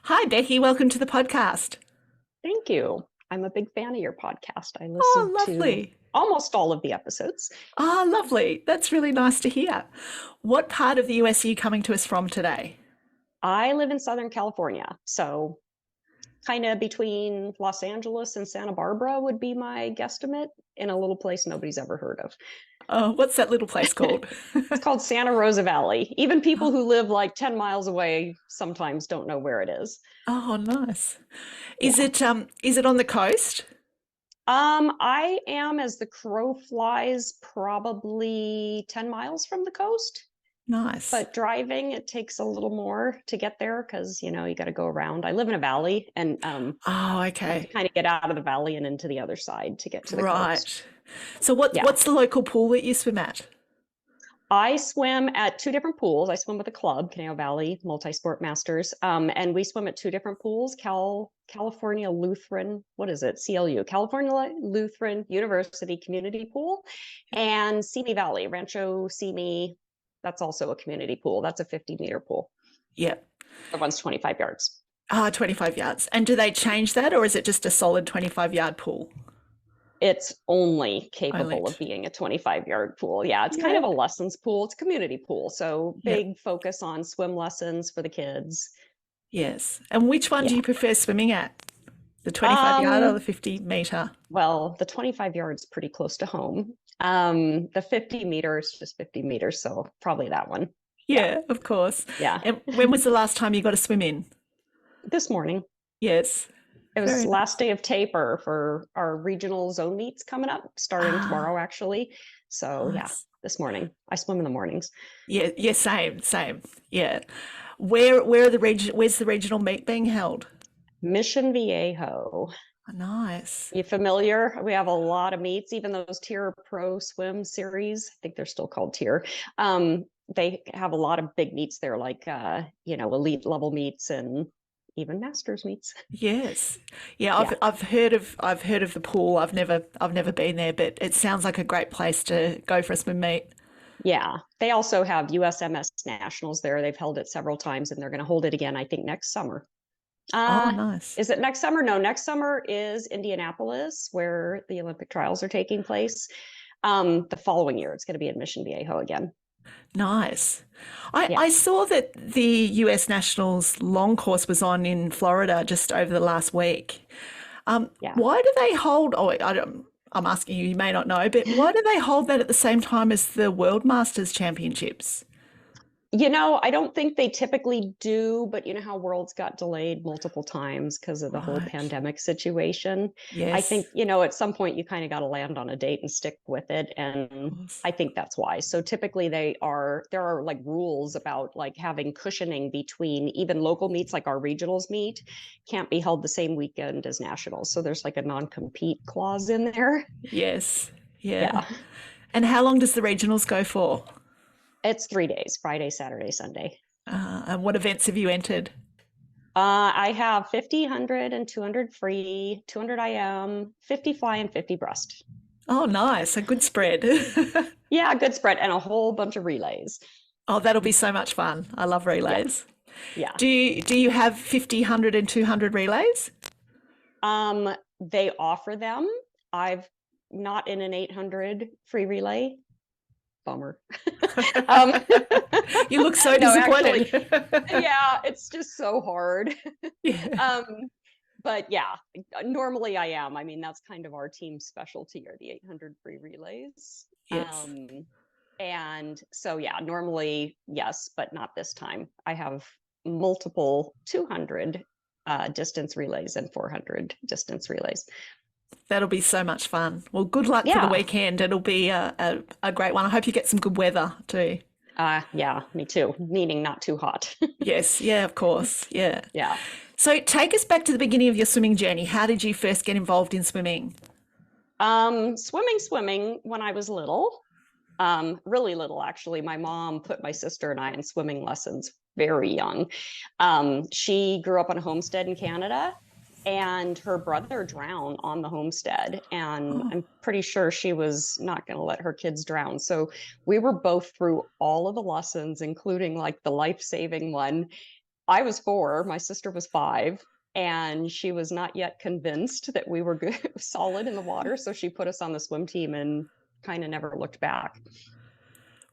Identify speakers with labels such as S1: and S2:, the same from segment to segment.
S1: Hi, Becky. Welcome to the podcast.
S2: Thank you. I'm a big fan of your podcast. I
S1: Oh,
S2: listened to
S1: lovely.
S2: almost all of the episodes.
S1: Oh, lovely. That's really nice to hear. What part of the US are you coming to us from today?
S2: I live in Southern California, so kind of between Los Angeles and Santa Barbara would be my guesstimate, in a little place nobody's ever heard of.
S1: Oh, what's that little place called?
S2: It's called Santa Rosa Valley. Even people who live like 10 miles away sometimes don't know where it is.
S1: Oh, nice. Is
S2: Yeah.
S1: it on the coast?
S2: I am, as the crow flies, probably 10 miles from the coast.
S1: Nice.
S2: But driving, it takes a little more to get there because, you got to go around. I live in a valley and
S1: Oh,
S2: you have to
S1: okay.
S2: kind of get out of the valley and into the other side to get to the coast.
S1: Right. So what
S2: Yeah.
S1: what's the local pool that you swim at?
S2: I swim at two different pools. I swim with a club, Canal Valley Multi-Sport Masters. And we swim at two different pools, California Lutheran, what is it? CLU, California Lutheran University Community Pool, and Simi Valley, Rancho Simi. That's also a community pool. That's a 50-meter pool.
S1: Yeah.
S2: The one's 25 yards.
S1: 25 yards. And do they change that or is it just a solid 25-yard pool?
S2: It's only
S1: Only.
S2: capable of being a 25-yard pool. Yeah, it's kind
S1: Yeah.
S2: of a lessons pool. It's a community pool. So
S1: Yeah.
S2: big focus on swim lessons for the kids.
S1: Yes. And which one do
S2: Yeah.
S1: you prefer swimming at? The 25 yard or the
S2: Um,
S1: 50-meter?
S2: well, the 25 yards pretty close to home. The 50 meters, just 50 meters. So probably that one. Yeah.
S1: Yeah, of course.
S2: Yeah.
S1: And when was the last time you got to swim in?
S2: This morning.
S1: Yes.
S2: It was
S1: Very
S2: last
S1: nice.
S2: day of taper for our regional zone meets coming up, starting
S1: Ah,
S2: tomorrow, actually. So yeah,
S1: nice.
S2: this morning. I swim in the mornings.
S1: Yeah, yeah, same. Yeah. Where's the regional meet being held?
S2: Mission Viejo.
S1: Oh, nice.
S2: You familiar? We have a lot of meets, even those tier pro swim series. I think they're still called tier. They have a lot of big meets there, like elite level meets and even masters meets.
S1: Yes. Yeah,
S2: Yeah.
S1: I've heard of the pool. I've never been there, but it sounds like a great place to go for a swim meet.
S2: Yeah. They also have USMS nationals there. They've held it several times and they're going to hold it again, I think, next summer.
S1: Oh,
S2: Uh,
S1: nice.
S2: is it next summer? No, next summer is Indianapolis, where the Olympic trials are taking place. The following year, it's going to be at Mission Viejo again.
S1: Nice. I,
S2: Yeah.
S1: I saw that the US Nationals long course was on in Florida just over the last week.
S2: Yeah.
S1: Why do they hold? Oh, I'm asking you, you may not know, but why do they hold that at the same time as the World Masters Championships?
S2: I don't think they typically do, but you know how Worlds got delayed multiple times because of the whole
S1: Right.
S2: pandemic situation. I think,
S1: Yes.
S2: at some point you kind of got to land on a date and stick with it.
S1: Of
S2: And
S1: course.
S2: I think that's why. So typically there are like rules about like having cushioning between even local meets, like our regionals meet can't be held the same weekend as nationals. So there's like a non-compete clause in there.
S1: Yes. Yeah.
S2: Yeah.
S1: And how long does the regionals go for?
S2: It's 3 days, Friday, Saturday, Sunday.
S1: And what events have you entered?
S2: I have 50, 100, and 200 free, 200 IM, 50 fly, and 50 breast.
S1: Oh, nice. A good spread.
S2: Yeah, good spread, and a whole bunch of relays.
S1: Oh, that'll be so much fun. I love
S2: Yeah,
S1: relays.
S2: yeah.
S1: Do you have 50, 100, and 200 relays?
S2: They offer them. I've not in an 800 free relay. Bummer. um,
S1: You look so
S2: no, actually,
S1: disappointed.
S2: yeah, it's just so hard.
S1: Yeah.
S2: um, but yeah, normally I am. I mean, that's kind of our team specialty are the 800 free relays.
S1: Yes.
S2: And so, yeah, normally, yes, but not this time. I have multiple 200 distance relays and 400 distance relays.
S1: That'll be so much fun. Well, good luck for the
S2: Yeah.
S1: weekend. It'll be a great one. I hope you get some good weather too.
S2: Yeah, me too. Meaning not too hot.
S1: Yes. Yeah, of course. Yeah.
S2: Yeah.
S1: So take us back to the beginning of your swimming journey. How did you first get involved in swimming?
S2: Swimming when I was little. Really little, actually. My mom put my sister and I in swimming lessons very young. She grew up on a homestead in Canada, and her brother drowned on the homestead. And
S1: Oh,
S2: I'm pretty sure she was not going to let her kids drown. So we were both through all of the lessons, including like the life-saving one, I was 4, my sister was 5, and she was not yet convinced that we were good, solid in the water. So she put us on the swim team and kind of never looked back.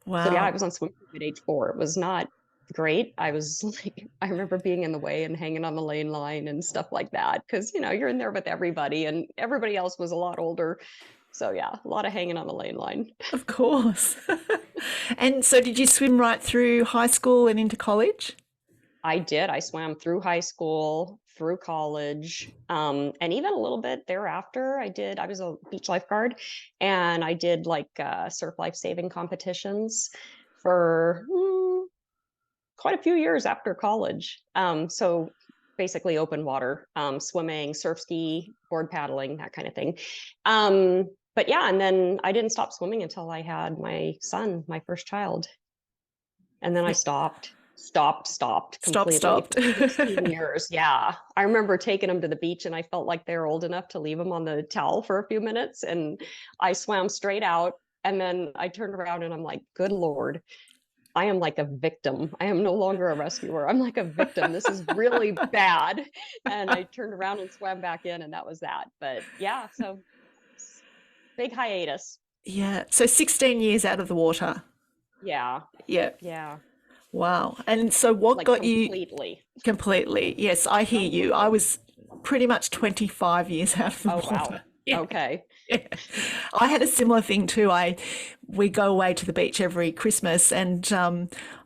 S2: So yeah, I
S1: Wow.
S2: was on swim team at age 4. It was not great. I was like, I remember being in the way and hanging on the lane line and stuff like that. Cause you're in there with everybody and everybody else was a lot older. So yeah, a lot of hanging on the lane line.
S1: Of course. And so did you swim right through high school and into college?
S2: I did. I swam through high school, through college, and even a little bit thereafter. I was a beach lifeguard and I did like surf life saving competitions for quite a few years after college. So basically open water, swimming, surf ski, board paddling, that kind of thing. But yeah, and then I didn't stop swimming until I had my son, my first child. And then I stopped completely
S1: Stopped.
S2: for 16 years. Yeah. I remember taking them to the beach and I felt like they were old enough to leave them on the towel for a few minutes. And I swam straight out. And then I turned around and I'm like, good Lord, I am like a victim. I am no longer a rescuer. I'm like a victim. This is really bad. And I turned around and swam back in, and that was that. But yeah, so big hiatus.
S1: Yeah. So 16 years out of the water.
S2: Yeah.
S1: Yeah.
S2: Yeah.
S1: Wow. And so what
S2: Like
S1: got you
S2: completely.
S1: completely? Yes, I hear you. I
S2: Completely.
S1: was pretty much 25 years out of the
S2: Oh,
S1: water.
S2: wow.
S1: Yeah.
S2: Okay.
S1: Yeah. I had a similar thing too. We go away to the beach every Christmas, and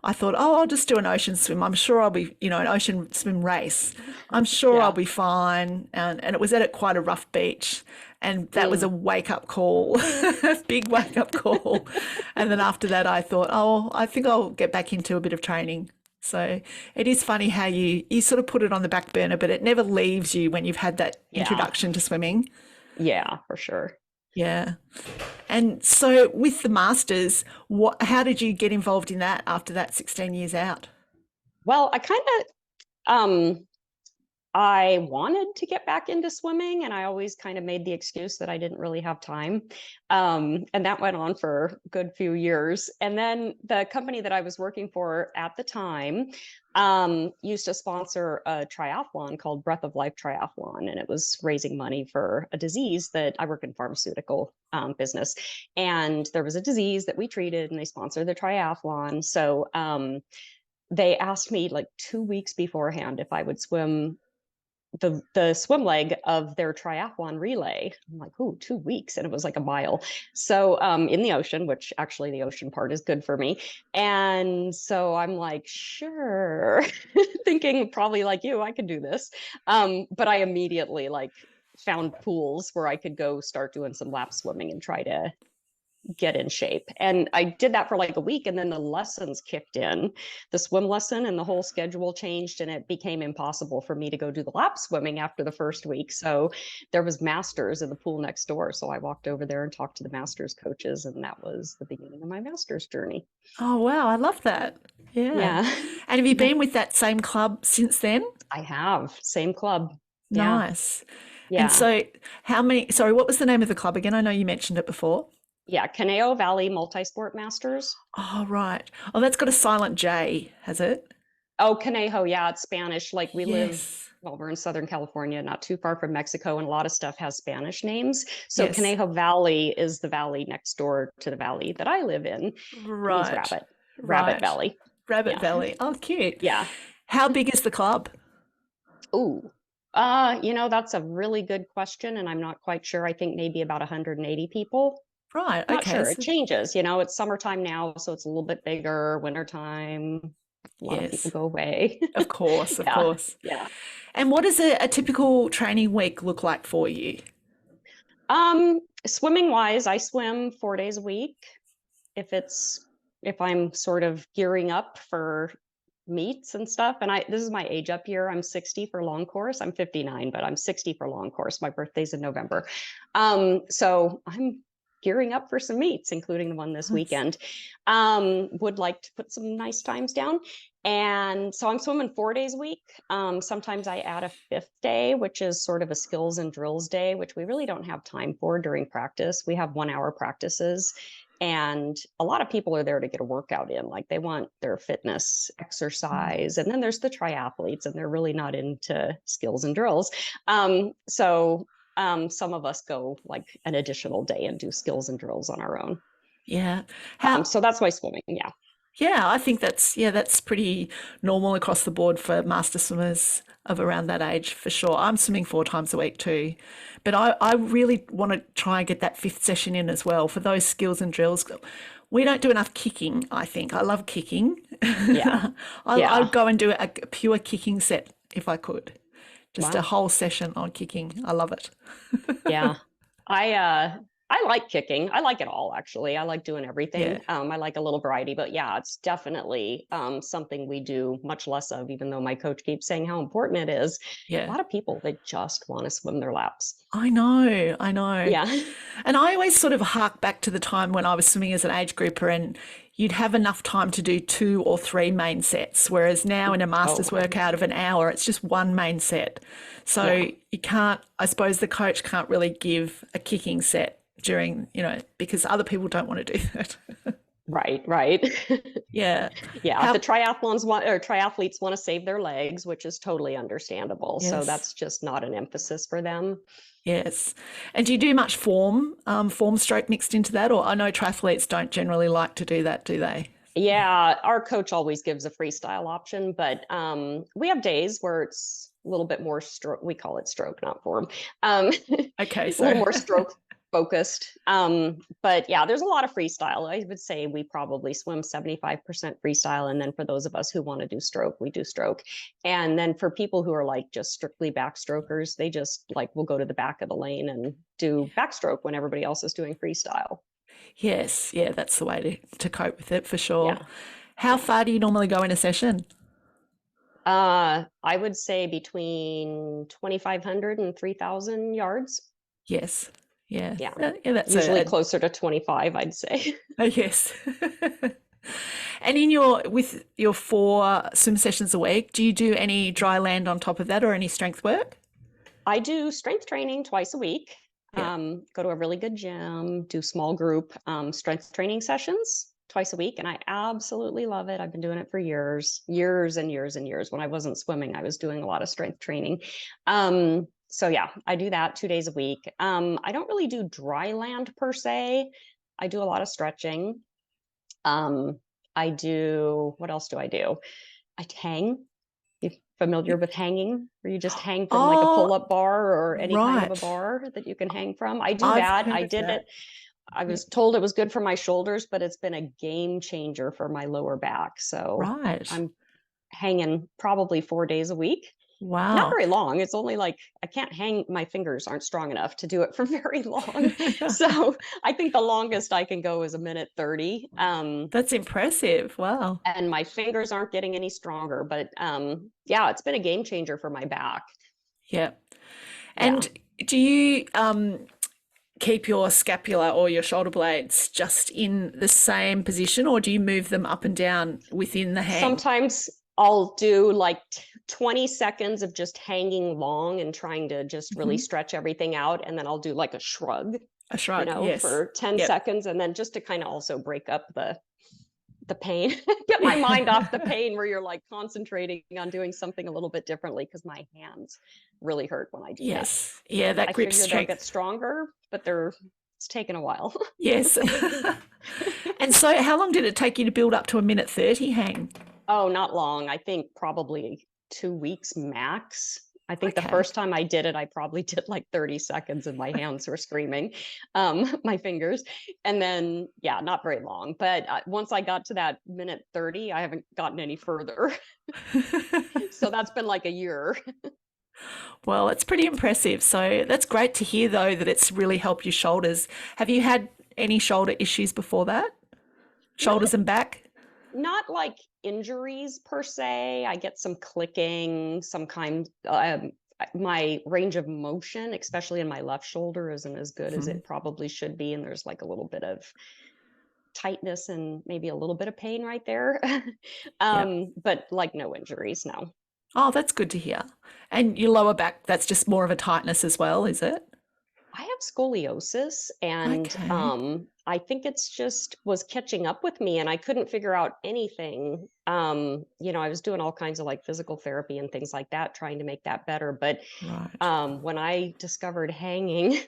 S1: I thought, oh, I'll just do an ocean swim. I'm sure I'll be, an ocean swim race. I'm sure I'll
S2: Yeah.
S1: be fine. And it was at quite a rough beach, and that was a
S2: Mm.
S1: wake up call, a big wake up call. And then after that, I thought, oh, I think I'll get back into a bit of training. So it is funny how you sort of put it on the back burner, but it never leaves you when you've had that
S2: Yeah.
S1: introduction to swimming.
S2: Yeah, for sure.
S1: Yeah. And so with the masters, how did you get involved in that after that 16 years out?
S2: Well, um I wanted to get back into swimming, and I always kind of made the excuse that I didn't really have time. And that went on for a good few years. And then the company that I was working for at the time used to sponsor a triathlon called Breath of Life Triathlon. And it was raising money for a disease that I work in pharmaceutical business. And there was a disease that we treated, and they sponsored the triathlon. So they asked me like 2 weeks beforehand if I would swim the swim leg of their triathlon relay. I'm like, oh, 2 weeks. And it was like a mile. So in the ocean, which actually the ocean part is good for me. And so I'm like, sure, thinking probably like you, I could do this. But I immediately like found pools where I could go start doing some lap swimming and try to get in shape. And I did that for like a week, and then the lessons kicked in, the swim lesson, and the whole schedule changed, and it became impossible for me to go do the lap swimming after the first week. So there was masters in the pool next door. So I walked over there and talked to the masters coaches, and that was the beginning of my masters journey.
S1: Oh, wow. I love that. Yeah.
S2: Yeah.
S1: And have you been with that same club since then?
S2: I have. Same club. Yeah.
S1: Nice. And
S2: Yeah.
S1: so sorry, what was the name of the club again? I know you mentioned it before.
S2: Yeah. Caneo Valley Multisport Masters.
S1: Oh, right. Oh, that's got a silent J, has it?
S2: Oh, Conejo. Yeah, it's Spanish. Like
S1: Yes.
S2: we're in Southern California, not too far from Mexico, and a lot of stuff has Spanish names. So
S1: Yes.
S2: Conejo Valley is the valley next door to the valley that I live in. It means
S1: Right.
S2: Rabbit
S1: Right.
S2: Valley.
S1: Rabbit
S2: Yeah.
S1: Valley. Oh, cute.
S2: Yeah.
S1: How big is the club?
S2: Ooh. That's a really good question, and I'm not quite sure. I think maybe about 180 people.
S1: Right.
S2: Not
S1: Okay.
S2: sure. It changes. It's summertime now, so it's a little bit bigger. Wintertime, a lot of people
S1: Yes.
S2: go away.
S1: Of course. Of
S2: Yeah.
S1: course.
S2: Yeah.
S1: And what does a typical training week look like for you?
S2: Swimming wise, I swim 4 days a week. If I'm sort of gearing up for meets and stuff, and this is my age up year. I'm 60 for long course. I'm 59, but I'm 60 for long course. My birthday's in November. So I'm gearing up for some meets, including the one this
S1: Nice.
S2: weekend. Would like to put some nice times down. And so I'm swimming 4 days a week. Sometimes I add a 5th day, which is sort of a skills and drills day, which we really don't have time for during practice. We have 1 hour practices. And a lot of people are there to get a workout in, like they want their fitness exercise. And then there's the triathletes, and they're really not into skills and drills. Some of us go like an additional day and do skills and drills on our own.
S1: Yeah.
S2: So that's my swimming. Yeah.
S1: Yeah, I think that's pretty normal across the board for master swimmers of around that age for sure. I'm swimming 4 times a week too, but I really want to try and get that fifth session in as well for those skills and drills. We don't do enough kicking, I think. I love kicking.
S2: Yeah.
S1: I would go and do a pure kicking set if I could. Just
S2: Wow.
S1: a whole session on kicking. I love it.
S2: Yeah. I like kicking. I like it all, actually. I like doing everything.
S1: Yeah.
S2: I like a little variety, but yeah, it's definitely something we do much less of, even though my coach keeps saying how important it is. A
S1: Yeah.
S2: lot of people, they just want to swim their laps.
S1: I know.
S2: Yeah.
S1: And I always sort of hark back to the time when I was swimming as an age grouper, and you'd have enough time to do 2 or 3 main sets, whereas now in a master's workout of an hour, it's just one main set. So you can't, I suppose the coach can't really give a kicking set during, because other people don't want to do that.
S2: Right.
S1: Yeah.
S2: Yeah. The triathletes want to save their legs, which is totally understandable.
S1: Yes.
S2: So that's just not an emphasis for them.
S1: Yes. And do you do much form stroke mixed into that? Or I know triathletes don't generally like to do that, do they?
S2: Yeah, our coach always gives a freestyle option, but we have days where it's a little bit more stroke. We call it stroke, not form.
S1: Okay,
S2: so a little more stroke focused. But yeah, there's a lot of freestyle. I would say we probably swim 75% freestyle. And then for those of us who want to do stroke, we do stroke. And then for people who are like just strictly backstrokers, they just like will go to the back of the lane and do backstroke when everybody else is doing freestyle.
S1: Yes, yeah, that's the way to cope with it for sure.
S2: Yeah.
S1: How far do you normally go in a session?
S2: I would say between 2,500 and 3,000 yards.
S1: Yes. Yeah.
S2: Yeah.
S1: That's
S2: usually closer to 25, I'd say.
S1: Oh, yes. And with your 4 swim sessions a week, do you do any dry land on top of that or any strength work?
S2: I do strength training twice a week.
S1: Yeah.
S2: Go to a really good gym, do small group strength training sessions twice a week. And I absolutely love it. I've been doing it for years and years and years. When I wasn't swimming, I was doing a lot of strength training. So yeah, I do that 2 days a week. I don't really do dry land per se. I do a lot of stretching. What else do I do? I hang. You familiar with hanging, where you just hang from like a pull-up bar or any kind of a bar that you can hang from? I do that. I did it. I was told it was good for my shoulders, but it's been a game changer for my lower back. So I'm hanging probably 4 days a week.
S1: Wow.
S2: Not very long. It's only like, I can't hang, my fingers aren't strong enough to do it for very long. So I think the longest I can go is 1:30.
S1: That's impressive. Wow.
S2: And my fingers aren't getting any stronger, but yeah, it's been a game changer for my back.
S1: Yeah. And do you keep your scapula or your shoulder blades just in the same position, or do you move them up and down within the hang?
S2: Sometimes I'll do like 20 seconds of just hanging long and trying to just really stretch everything out. And then I'll do like a shrug,
S1: yes.
S2: for 10 seconds. And then just to kind of also break up the pain, get my mind off the pain, where you're like concentrating on doing something a little bit differently, because my hands really hurt when I do that.
S1: Yeah, that grip strength.
S2: They'll get stronger, but it's taken a while.
S1: Yes. And so how long did it take you to build up to 1:30 hang?
S2: Oh, not long. I think probably 2 weeks max. I think the first time I did it, I probably did like 30 seconds and my hands were screaming, my fingers. And then, yeah, not very long. But once I got to that 1:30, I haven't gotten any further. So that's been like a year.
S1: Well, it's pretty impressive. So that's great to hear, though, that it's really helped your shoulders. Have you had any shoulder issues before that? Shoulders and back?
S2: Not like injuries per se. I get some clicking, some kind. My range of motion, especially in my left shoulder, isn't as good as it probably should be, and there's like a little bit of tightness and maybe a little bit of pain right there. But like no injuries, no.
S1: Oh, that's good to hear. And your lower back, that's just more of a tightness as well, is it?
S2: I have scoliosis, and
S1: Okay.
S2: I think it's just was catching up with me, and I couldn't figure out anything. I was doing all kinds of like physical therapy and things like that, trying to make that better. But
S1: Right.
S2: when I discovered hanging,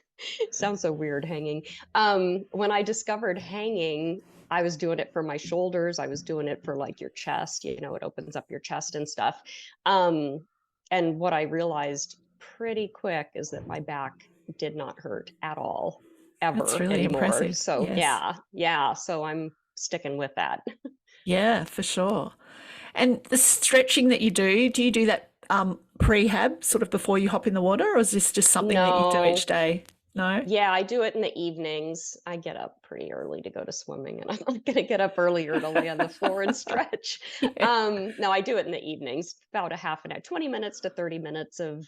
S2: sounds so weird, hanging. When I discovered hanging, I was doing it for my shoulders. I was doing it for like your chest. It opens up your chest and stuff. And what I realized pretty quick is that my back did not hurt at all,
S1: That's
S2: ever
S1: really
S2: anymore.
S1: impressive.
S2: So
S1: Yes.
S2: yeah. So I'm sticking with that.
S1: Yeah, for sure. And the stretching that do you do that prehab sort of before you hop in the water, or is this just something that you do each
S2: No,
S1: day? No?
S2: yeah, I do it in the evenings. I get up pretty early to go to swimming, and I'm not going to get up earlier to lay on the floor and stretch.
S1: Yeah.
S2: No, I do it in the evenings, about a half an hour, 20 minutes to 30 minutes of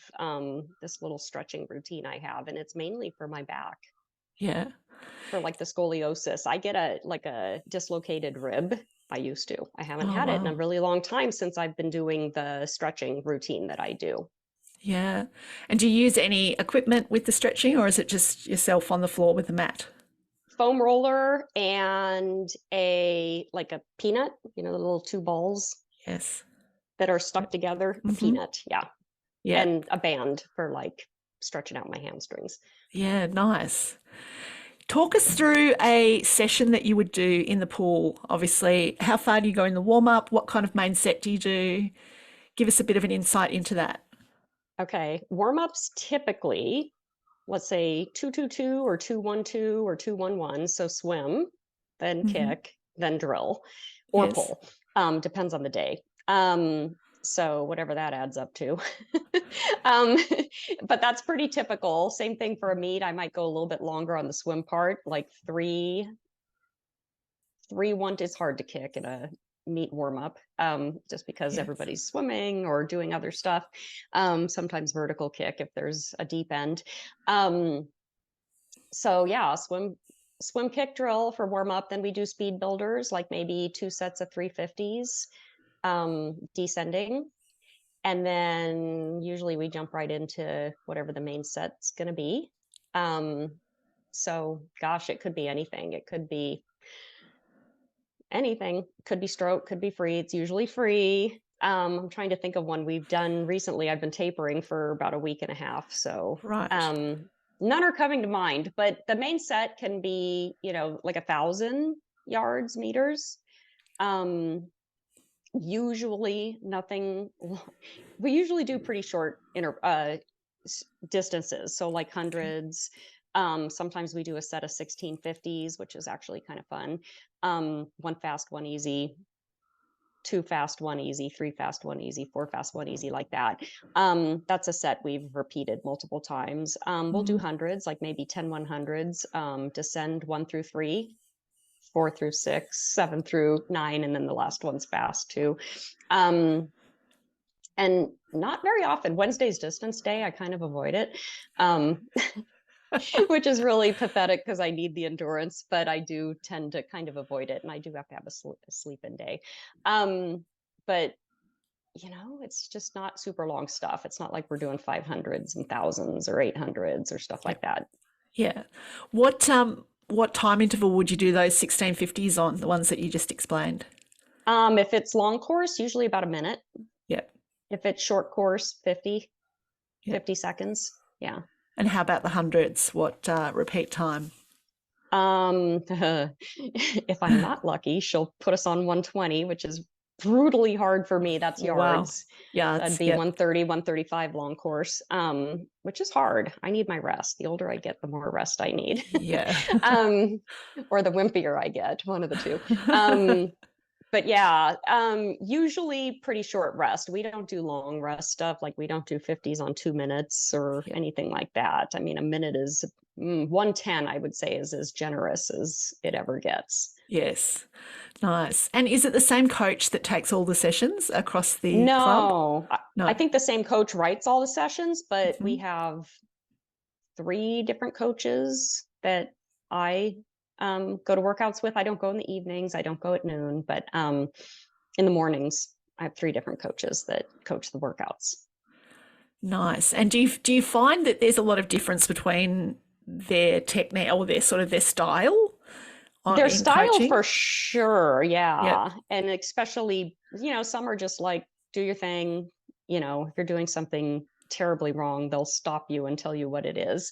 S2: this little stretching routine I have, and it's mainly for my back,
S1: Yeah.
S2: for like the scoliosis. I get a dislocated rib. I used to. I haven't
S1: Oh,
S2: had it in a
S1: wow.
S2: really long time since I've been doing the stretching routine that I do.
S1: Yeah. And do you use any equipment with the stretching, or is it just yourself on the floor with the mat?
S2: Foam roller and a peanut, the little two balls
S1: Yes.
S2: that are stuck together, a
S1: Mm-hmm.
S2: peanut, yeah,
S1: Yeah.
S2: and a band for like stretching out my hamstrings.
S1: Yeah. Nice. Talk us through a session that you would do in the pool. Obviously, how far do you go in the warm up? What kind of main set do you do? Give us a bit of an insight into that.
S2: Okay, warm-ups typically, let's say 2-2-2 or 2-1-2 or 2-1-1. So swim, then
S1: Hmm.
S2: kick, then drill or
S1: Yes.
S2: pull. Depends on the day. So whatever that adds up to. um, but that's pretty typical. Same thing for a meet. I might go a little bit longer on the swim part, like 3-1 is hard to kick in a meet warm up, just because
S1: Yes.
S2: everybody's swimming or doing other stuff. Sometimes vertical kick if there's a deep end. Um, so yeah, swim kick drill for warm up. Then we do speed builders, like maybe 2 sets of 350s, descending. And then usually we jump right into whatever the main set's going to be. Um, so gosh, it could be anything. It could be anything. Could be stroke, could be free. It's usually free. I'm trying to think of one we've done recently. I've been tapering for about a week and a half. So
S1: Right.
S2: none are coming to mind, but the main set can be, like 1,000 yards, meters. Usually nothing. We usually do pretty short distances. So like
S1: Okay.
S2: hundreds. Sometimes we do a set of 1650s, which is actually kind of fun. One fast, one easy, two fast, one easy, three fast, one easy, four fast, one easy, like that. That's a set we've repeated multiple times. We'll do
S1: Mm.
S2: hundreds, like maybe 10 100s, descend 1 through 3, 4 through 6, 7 through 9, and then the last one's fast too. And not very often. Wednesday's distance day, I kind of avoid it. Um, which is really pathetic because I need the endurance, but I do tend to kind of avoid it, and I do have to have a sleep-in day. But it's just not super long stuff. It's not like we're doing 500s and thousands or 800s or stuff
S1: Yeah.
S2: like that.
S1: Yeah. What time interval would you do those 1650s on, the ones that you just explained?
S2: If it's long course, usually about a minute.
S1: Yeah.
S2: If it's short course, 50
S1: Yeah.
S2: 50 seconds. Yeah.
S1: And how about the hundreds? What repeat time?
S2: If I'm not lucky, she'll put us on 120, which is brutally hard for me. That's
S1: Wow.
S2: yards.
S1: Yeah,
S2: That'd
S1: it's
S2: be
S1: yeah.
S2: 130, 135 long course, which is hard. I need my rest. The older I get, the more rest I need.
S1: Yeah.
S2: um, or the wimpier I get, one of the two. But yeah, usually pretty short rest. We don't do long rest stuff. Like we don't do 50s on 2 minutes or
S1: Yeah.
S2: anything like that. I mean, a minute is 110, I would say, is as generous as it ever gets.
S1: Yes. Nice. And is it the same coach that takes all the sessions across the club?
S2: No, I
S1: No.
S2: think the same coach writes all the sessions, but we
S1: Mhm.
S2: have 3 different coaches that I go to workouts with. I don't go in the evenings. I don't go at noon, but in the mornings, I have 3 different coaches that coach the workouts.
S1: Nice. And do you find that there's a lot of difference between their technique or their sort of their style
S2: Their
S1: in
S2: style
S1: coaching?
S2: for sure,
S1: Yeah.
S2: yeah. And especially, some are just like, do your thing. If you're doing something terribly wrong, they'll stop you and tell you what it is.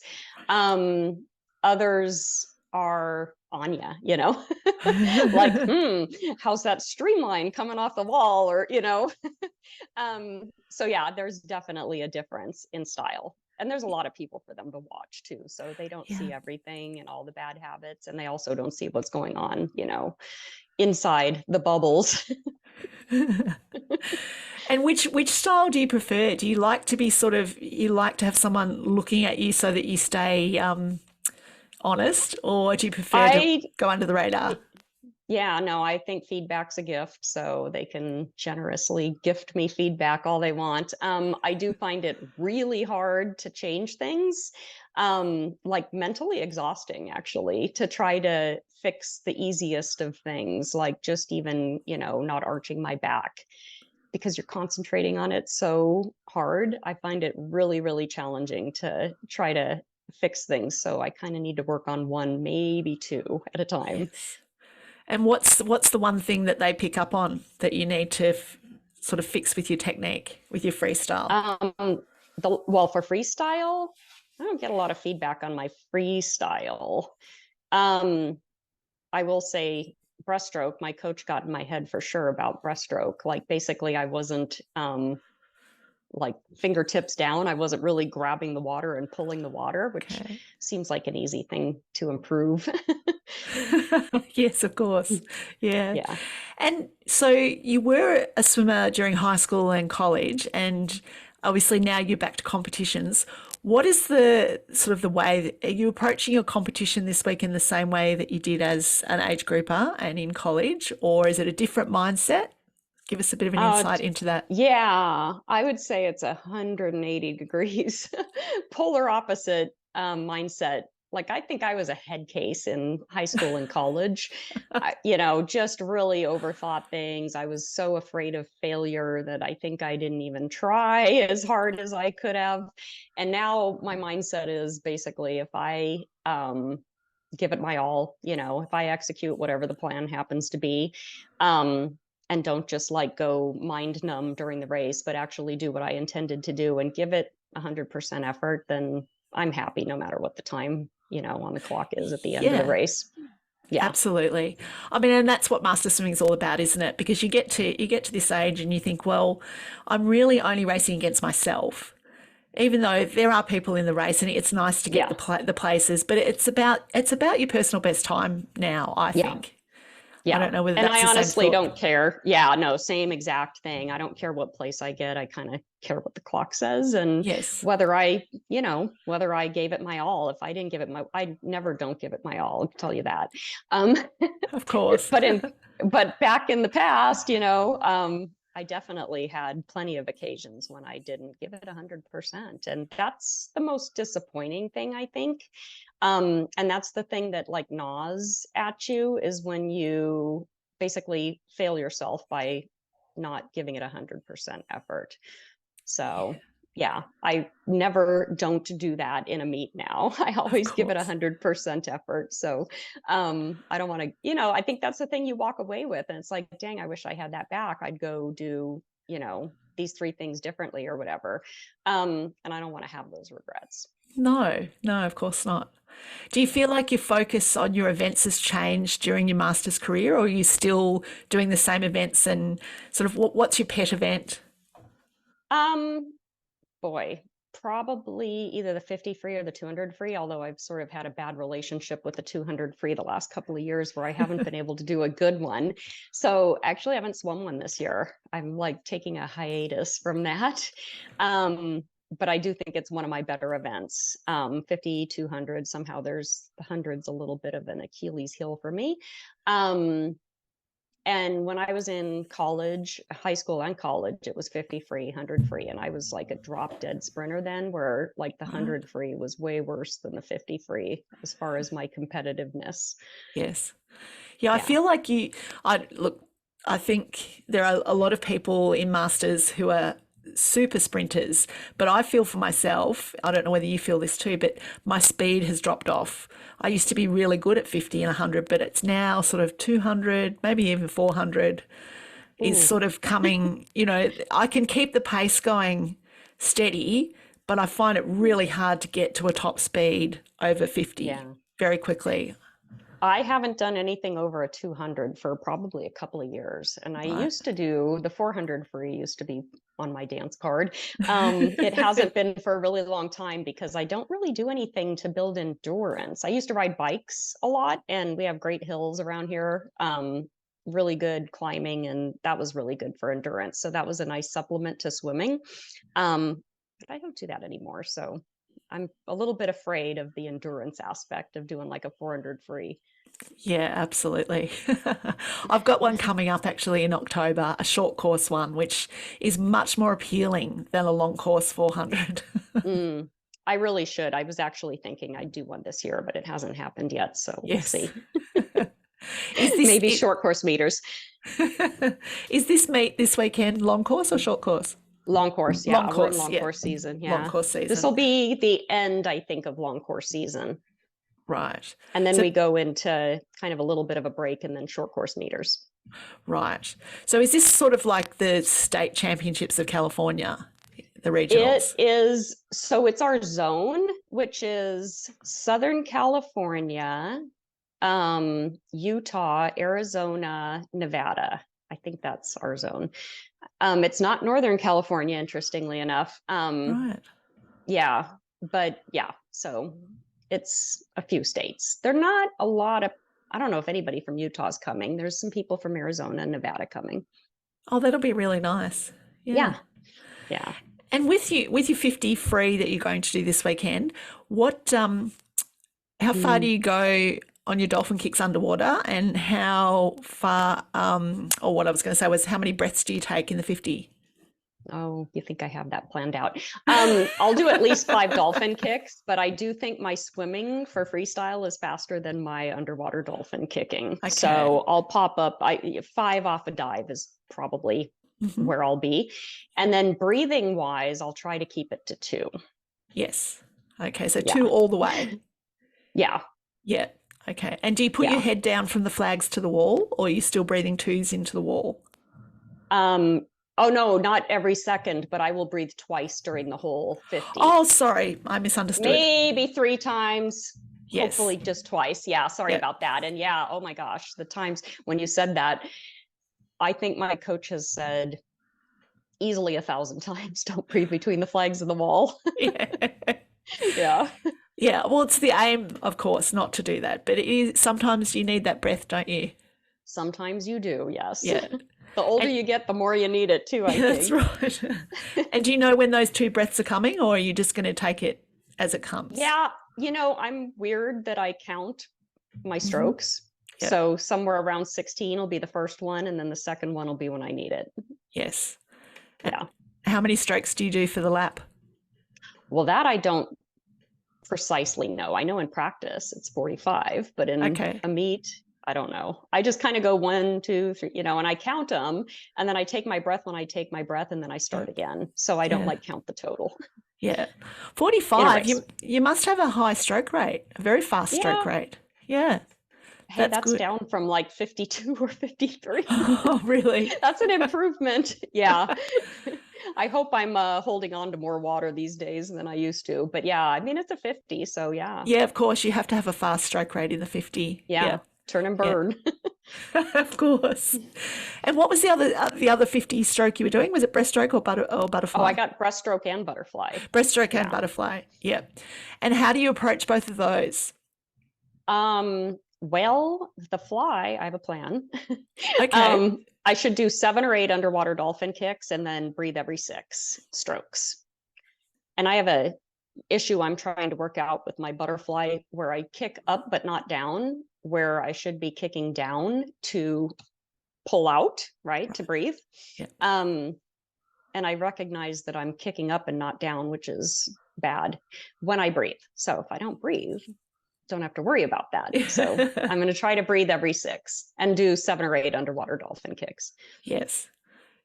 S2: Others are on ya, like, how's that streamline coming off the wall? Or, so yeah, there's definitely a difference in style. And there's a lot of people for them to watch too. So they don't see
S1: Yeah.
S2: everything and all the bad habits. And they also don't see what's going on, inside the bubbles.
S1: And which style do you prefer? Do you like to be you like to have someone looking at you so that you stay honest, or do you prefer to
S2: I
S1: go under the radar?
S2: Yeah, no, I think feedback's a gift, so they can generously gift me feedback all they want. I do find it really hard to change things, like mentally exhausting, actually, to try to fix the easiest of things, like just even, not arching my back because you're concentrating on it so hard. I find it really, really challenging to try to fix things. So I kind of need to work on one, maybe two at a time.
S1: Yes. And what's the one thing that they pick up on that you need to sort of fix with your technique, with your freestyle?
S2: Well, for freestyle, I don't get a lot of feedback on my freestyle. Um, I will say breaststroke, my coach got in my head for sure about breaststroke. Like basically I wasn't like fingertips down. I wasn't really grabbing the water and pulling the water, which
S1: Okay.
S2: seems like an easy thing to improve.
S1: Yes, of course. Yeah.
S2: Yeah.
S1: And so you were a swimmer during high school and college, and obviously now you're back to competitions. What is the sort of the way are you approaching your competition this week in the same way that you did as an age grouper and in college, or is it a different mindset? Give us a bit of an insight into that.
S2: Yeah, I would say it's 180 degrees polar opposite mindset. Like I think I was a head case in high school and college. Just really overthought things. I was so afraid of failure that I think I didn't even try as hard as I could have. And now my mindset is basically if I give it my all, if I execute whatever the plan happens to be, and don't just like go mind numb during the race, but actually do what I intended to do and give it 100% effort, then I'm happy no matter what the time, on the clock is at the end of the
S1: Yeah.
S2: race. Yeah.
S1: Absolutely. I mean, and that's what master swimming is all about, isn't it? Because you get to this age and you think, well, I'm really only racing against myself. Even though there are people in the race and it's nice to get
S2: Yeah.
S1: the places, but it's about your personal best time now, I
S2: Yeah.
S1: think. I
S2: Yeah.
S1: don't know whether
S2: And
S1: that's
S2: I
S1: the same
S2: honestly
S1: thought.
S2: don't care. Yeah, no, same exact thing. I don't care what place I get. I kind of care what the clock says and
S1: Yes,
S2: whether I gave it my all. If I didn't give it I never don't give it my all, I'll tell you that. Um,
S1: of course.
S2: but back in the past, I definitely had plenty of occasions when I didn't give it 100%. And that's the most disappointing thing, I think. And that's the thing that like gnaws at you is when you basically fail yourself by not giving it 100% effort. So yeah, I never don't do that in a meet now. I
S1: Of
S2: always give it
S1: course.
S2: 100% effort. So I don't want to, I think that's the thing you walk away with. And it's like, dang, I wish I had that back. I'd go do, these three things differently or whatever. And I don't want to have those regrets.
S1: No, no, of course not. Do you feel like your focus on your events has changed during your master's career, or are you still doing the same events and sort of what's your pet event?
S2: Um, Boy, probably either the 50 free or the 200 free, although I've sort of had a bad relationship with the 200 free the last couple of years where I haven't been able to do a good one. So actually I haven't swum one this year. I'm like taking a hiatus from that. But I do think it's one of my better events. 50, 200, somehow there's the hundreds a little bit of an Achilles heel for me. And when I was in college, high school and college, it was 50 free, 100 free. And I was like a drop dead sprinter then, where like the
S1: Right.
S2: 100 free was way worse than the 50 free as far as my competitiveness.
S1: Yes. Yeah, I
S2: Yeah.
S1: feel like I think there are a lot of people in masters who are super sprinters, but I feel for myself, I don't know whether you feel this too, but my speed has dropped off. I used to be really good at 50 and 100, but it's now sort of 200, maybe even 400 is
S2: Ooh,
S1: sort of coming, I can keep the pace going steady, but I find it really hard to get to a top speed over 50
S2: yeah.
S1: very quickly.
S2: I haven't done anything over a 200 for probably a couple of years. And I
S1: Right.
S2: used to do the 400 free used to be on my dance card. It hasn't been for a really long time because I don't really do anything to build endurance. I used to ride bikes a lot and we have great hills around here. Really good climbing, and that was really good for endurance. So that was a nice supplement to swimming. But I don't do that anymore. So I'm a little bit afraid of the endurance aspect of doing like a 400 free.
S1: Yeah, absolutely. I've got one coming up actually in October, a short course one, which is much more appealing than a long course 400.
S2: Mm, I really should. I was actually thinking I'd do one this year, but it hasn't happened yet. So we'll
S1: Yes.
S2: see.
S1: Is this
S2: Maybe short course meters.
S1: is this meet this weekend long course or short course?
S2: Long course.
S1: Long
S2: Yeah. We're in
S1: course,
S2: long
S1: yeah.
S2: course season.
S1: Long
S2: Yeah.
S1: course
S2: This
S1: season.
S2: will be the end, I think, of long course season.
S1: Right.
S2: And then
S1: So
S2: we go into kind of a little bit of a break and then short course meters.
S1: right. So is this sort of like the state championships of California, the
S2: It
S1: regionals?
S2: is, so it's our zone, which is Southern California, Utah, Arizona, Nevada. I think that's our zone. It's not Northern California, interestingly enough.
S1: Right.
S2: Yeah, but yeah, so it's a few states. They're not a lot of, I don't know if anybody from Utah is coming. There's some people from Arizona and Nevada coming.
S1: Oh, that'll be really nice. Yeah.
S2: Yeah, yeah.
S1: And with your 50 free that you're going to do this weekend, what how far do
S2: Mm.
S1: you go on your dolphin kicks underwater, and how far or what I was going to say was how many breaths do you take in the 50?
S2: Oh, you think I have that planned out? I'll do at least 5 dolphin kicks, but I do think my swimming for freestyle is faster than my underwater dolphin kicking.
S1: Okay.
S2: So I'll pop up 5 off a dive is probably
S1: Hmm.
S2: where I'll be. And then breathing wise, I'll try to keep it to 2.
S1: Yes. Okay, so
S2: Yeah.
S1: 2 all the way.
S2: Yeah.
S1: Yeah. Okay. And do you put your
S2: Yeah.
S1: head down from the flags to the wall, or are you still breathing 2s into the wall?
S2: Oh no, not every second, but I will breathe twice during the whole 50.
S1: Oh, sorry, I misunderstood.
S2: Maybe 3 times.
S1: Yes.
S2: Hopefully just twice. Yeah, sorry
S1: Yeah.
S2: about that. And yeah, oh my gosh, the times when you said that, I think my coach has said easily 1,000 times, don't breathe between the flags and the wall.
S1: Yeah.
S2: Yeah.
S1: Yeah, well, it's the aim, of course, not to do that, but it is sometimes you need that breath, don't you?
S2: Sometimes you do, yes.
S1: Yeah.
S2: The older
S1: And
S2: you get, the more you need it too, I
S1: that's
S2: think.
S1: right. And do you know when those 2 breaths are coming, or are you just going to take it as it comes?
S2: Yeah, I'm weird that I count my strokes.
S1: Yeah.
S2: So somewhere around 16 will be the first one, and then the second one will be when I need it.
S1: Yes.
S2: Yeah.
S1: How many strokes do you do for the lap?
S2: Well, that I don't precisely know. I know in practice it's 45, but in
S1: Okay.
S2: a meet, I don't know. I just kind of go 1, 2, 3, and I count them, and then I take my breath when I take my breath, and then I start again. So I don't
S1: Yeah.
S2: like count the total.
S1: Yeah.
S2: In a
S1: 45,
S2: race.
S1: you must have a high stroke rate, a very fast stroke
S2: Yeah.
S1: rate. Yeah.
S2: Hey,
S1: That's
S2: that's
S1: good.
S2: down from like 52 or 53.
S1: Oh, really?
S2: That's an improvement. Yeah. I hope I'm holding on to more water these days than I used to. But yeah, I mean, it's a 50. So yeah.
S1: Yeah, of course, you have to have a fast stroke rate in the 50.
S2: Yeah. Turn and burn.
S1: Of course. And what was the other 50 stroke you were doing? Was it breaststroke or butterfly?
S2: Oh, I got breaststroke and butterfly.
S1: Breaststroke and
S2: Yeah.
S1: butterfly. Yeah. And how do you approach both of those?
S2: Well, the fly, I have a plan.
S1: Okay.
S2: I should do 7 or 8 underwater dolphin kicks and then breathe every 6 strokes. And I have a issue I'm trying to work out with my butterfly where I kick up but not down, where I should be kicking down to pull out, right, to breathe.
S1: Yeah.
S2: And I recognize that I'm kicking up and not down, which is bad when I breathe. So if I don't breathe, don't have to worry about that. So I'm going to try to breathe every 6 and do 7 or 8 underwater dolphin kicks.
S1: Yes.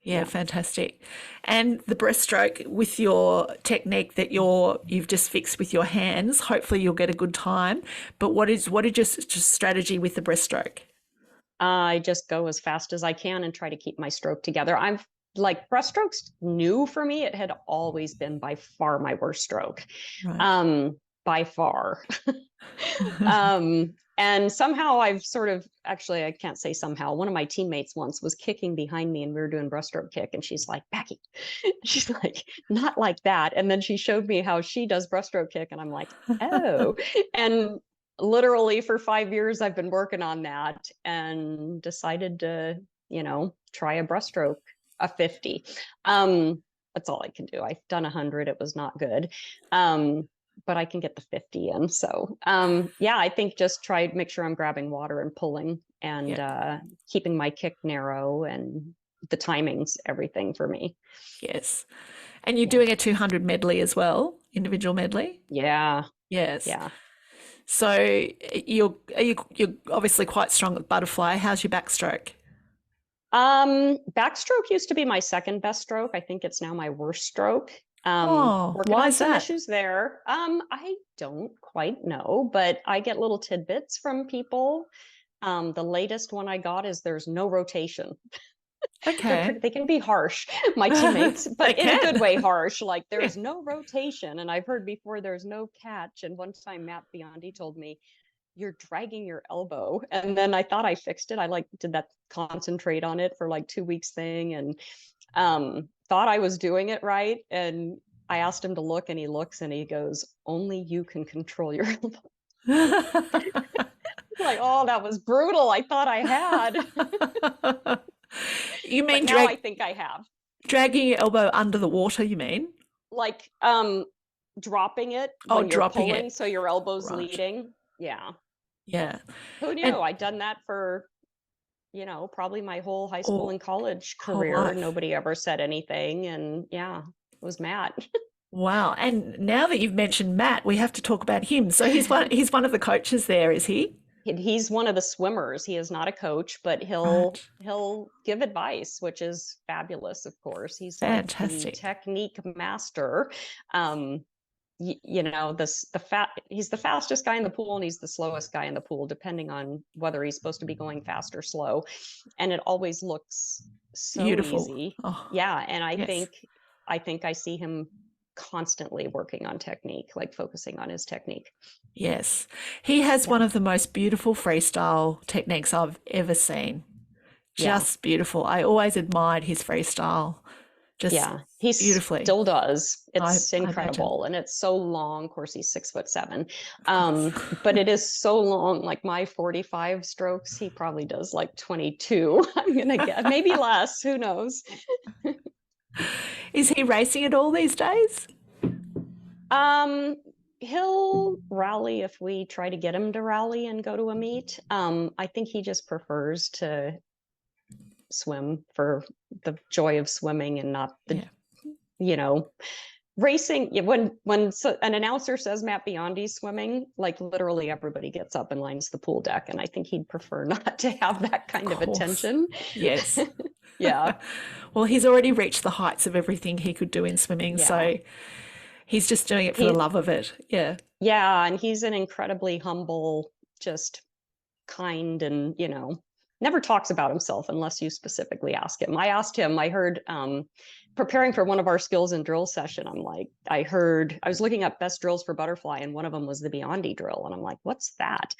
S1: Yeah, fantastic. And the breaststroke with your technique that you've just fixed with your hands, hopefully you'll get a good time. But what is your just strategy with the breaststroke?
S2: I just go as fast as I can and try to keep my stroke together. I'm like breaststroke's new for me. It had always been by far my worst stroke.
S1: Right.
S2: By far. And somehow I've sort of, actually, I can't say somehow. One of my teammates once was kicking behind me and we were doing breaststroke kick. And she's like, Becky, she's like, not like that. And then she showed me how she does breaststroke kick. And I'm like, oh. And literally for 5 years, I've been working on that and decided to, try a breaststroke, a 50. That's all I can do. I've done 100. It was not good. But I can get the 50 in. So I think just try to make sure I'm grabbing water and pulling and keeping my kick narrow, and the timings, everything for me.
S1: Yes. And you're doing a 200 medley as well, individual medley?
S2: Yeah.
S1: Yes.
S2: Yeah.
S1: So you're obviously quite strong at butterfly. How's your backstroke?
S2: Backstroke used to be my second best stroke. I think it's now my worst stroke. Working
S1: why
S2: on
S1: is
S2: some
S1: that?
S2: issues there. I don't quite know, but I get little tidbits from people. The latest one I got is there's no rotation.
S1: Okay.
S2: They can be harsh, my teammates, but
S1: They
S2: in a
S1: can.
S2: good way harsh. Like there's no rotation. And I've heard before there's no catch. And one time Matt Biondi told me, you're dragging your elbow. And then I thought I fixed it. I did that concentrate on it for 2 weeks thing, and thought I was doing it right. And I asked him to look, and he looks and he goes, only you can control your elbow. Like, oh, that was brutal. I thought I had.
S1: You mean
S2: now I think I have.
S1: Dragging your elbow under the water, you mean?
S2: Like dropping it
S1: Oh,
S2: when you're
S1: dropping
S2: pulling,
S1: it.
S2: so your elbow's
S1: Right.
S2: leading. Yeah.
S1: Yeah.
S2: Who knew?
S1: And
S2: I'd done that for, probably my whole high school and college
S1: whole
S2: career.
S1: life.
S2: Nobody ever said anything. And it was Matt.
S1: Wow. And now that you've mentioned Matt, we have to talk about him. So he's one of the coaches there, is he?
S2: He's one of the swimmers. He is not a coach, but he'll give advice, which is fabulous. Of course, he's
S1: Fantastic.
S2: like the technique master. He's the fastest guy in the pool and he's the slowest guy in the pool, depending on whether he's supposed to be going fast or slow. And it always looks so
S1: Beautiful.
S2: easy.
S1: Oh,
S2: Yeah, and I
S1: yes.
S2: think I see him constantly working on technique, like focusing on his technique.
S1: Yes. He has one of the most beautiful freestyle techniques I've ever seen. Just beautiful. I always admired his freestyle. Just
S2: he
S1: beautifully.
S2: Still does. It's
S1: I
S2: incredible. And it's so long. Of course, he's 6'7". But it is so long. Like my 45 strokes, he probably does like 22. I'm gonna guess, maybe less. Who knows?
S1: Is he racing at all these days?
S2: He'll rally if we try to get him to rally and go to a meet. I think he just prefers to swim for the joy of swimming and not the racing. When an announcer says Matt Biondi's swimming, like literally everybody gets up and lines the pool deck, and I think he'd prefer not to have that kind of attention.
S1: Yes.
S2: Yeah.
S1: Well, he's already reached the heights of everything he could do in swimming, so he's just doing it for the love of it. Yeah,
S2: and he's an incredibly humble, just kind, and never talks about himself unless you specifically ask him. I asked him, I heard preparing for one of our skills and drill session, I was looking up best drills for butterfly, and one of them was the Biondi drill, and I'm like, what's that?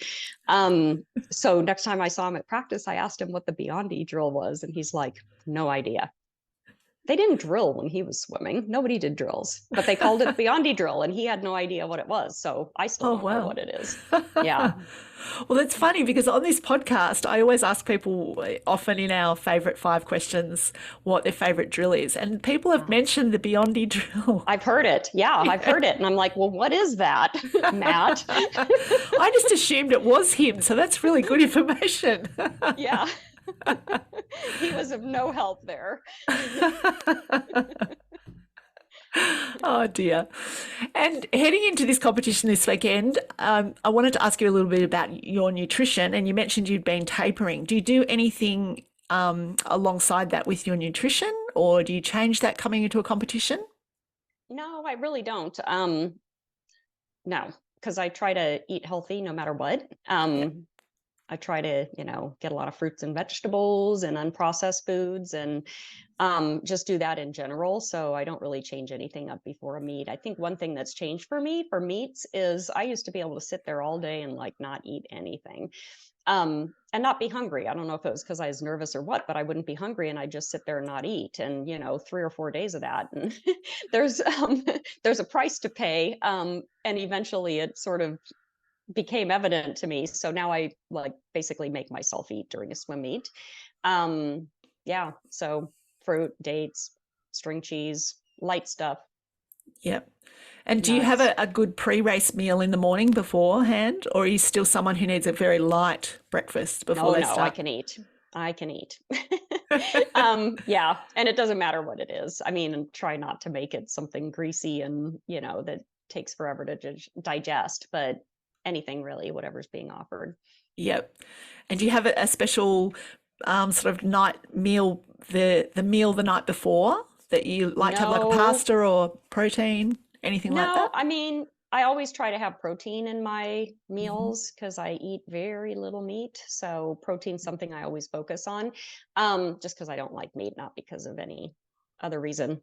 S2: So next time I saw him at practice, I asked him what the Biondi drill was, and he's like, no idea. They didn't drill when he was swimming. Nobody did drills, but they called it Biondi drill, and he had no idea what it was. So I still don't know what it is. Yeah.
S1: Well, it's funny because on this podcast, I always ask people, often in our favourite 5 questions, what their favourite drill is. And people have mentioned the Biondi drill.
S2: I've heard it. Yeah, I've heard it. And I'm like, well, what is that, Matt?
S1: I just assumed it was him. So that's really good information.
S2: Yeah. He was of no help there.
S1: Oh dear. And heading into this competition this weekend, I wanted to ask you a little bit about your nutrition, and you mentioned you'd been tapering. Do you do anything alongside that with your nutrition, or do you change that coming into a competition?
S2: No, I really don't. No, because I try to eat healthy no matter what.
S1: Yeah.
S2: I try to, get a lot of fruits and vegetables and unprocessed foods and just do that in general. So I don't really change anything up before a meet. I think one thing that's changed for me for meets is I used to be able to sit there all day and like not eat anything and not be hungry. I don't know if it was because I was nervous or what, but I wouldn't be hungry and I'd just sit there and not eat. And, 3 or 4 days of that. And there's there's a price to pay. And eventually it sort of became evident to me. So now I like basically make myself eat during a swim meet. Yeah. So fruit, dates, string cheese, light stuff,
S1: Yep. And do you have
S2: nuts.
S1: a good pre-race meal in the morning beforehand, or are you still someone who needs a very light breakfast before
S2: No,
S1: they
S2: no, I
S1: start?
S2: can eat. I can eat. Yeah. And it doesn't matter what it is. I mean, try not to make it something greasy and, that takes forever to digest, but anything really, whatever's being offered.
S1: Yep. And do you have a special sort of night meal, the meal the night before that you like to have, like a
S2: No,
S1: pasta or protein, anything like
S2: no,
S1: that?
S2: I mean, I always try to have protein in my
S1: Hmm.
S2: meals because I eat very little meat. So protein's something I always focus on. Just because I don't like meat, not because of any other reason.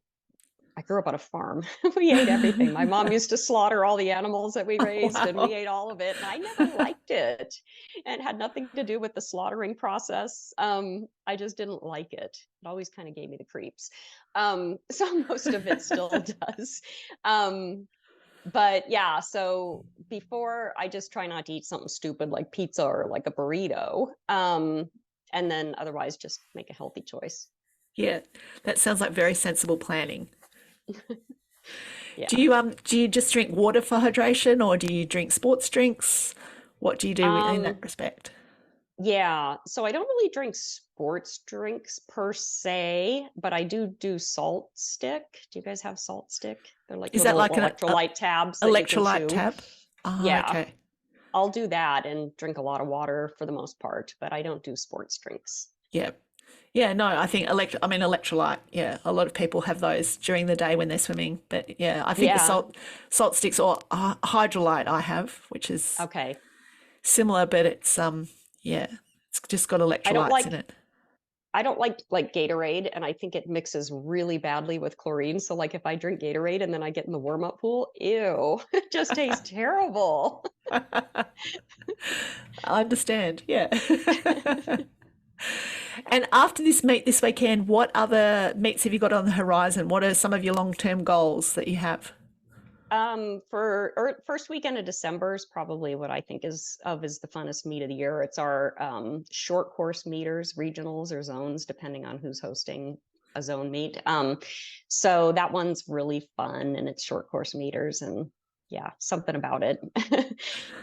S2: I grew up on a farm. We ate everything. My mom used to slaughter all the animals that we raised, and we
S1: Wow.
S2: ate all of it. And I never liked it. And it had nothing to do with the slaughtering process. I just didn't like it. It always kind of gave me the creeps. So most of it still does. Um, but yeah, so before I just try not to eat something stupid like pizza or like a burrito. And then otherwise just make a healthy choice.
S1: Yeah, that sounds like very sensible planning.
S2: Yeah.
S1: Do you just drink water for hydration, or do you drink sports drinks? What do you do in that
S2: Um,
S1: respect?
S2: Yeah, so I don't really drink sports drinks per se, but I do salt stick. Do you guys have salt stick? They're like
S1: Is that
S2: little
S1: like an
S2: electrolyte tabs that you can
S1: electrolyte
S2: chew.
S1: tab? Ah,
S2: Yeah,
S1: okay.
S2: I'll do that and drink a lot of water for the most part, but I don't do sports drinks.
S1: Yeah. Yeah, no, I think electrolyte, yeah, a lot of people have those during the day when they're swimming. But yeah, I think the
S2: Yeah,
S1: salt sticks or hydrolyte I have, which is
S2: okay.
S1: similar, but it's yeah, it's just got
S2: I don't
S1: electrolytes in
S2: like
S1: it.
S2: I don't like Gatorade, and I think it mixes really badly with chlorine. So like if I drink Gatorade and then I get in the warm-up pool, ew, it just tastes terrible.
S1: I understand. Yeah. And after this meet this weekend, what other meets have you got on the horizon? What are some of your long-term goals that you have?
S2: First weekend of December is probably what I think is the funnest meet of the year. It's our short course meters, regionals or zones, depending on who's hosting a zone meet. So that one's really fun and it's short course meters and yeah, something about it.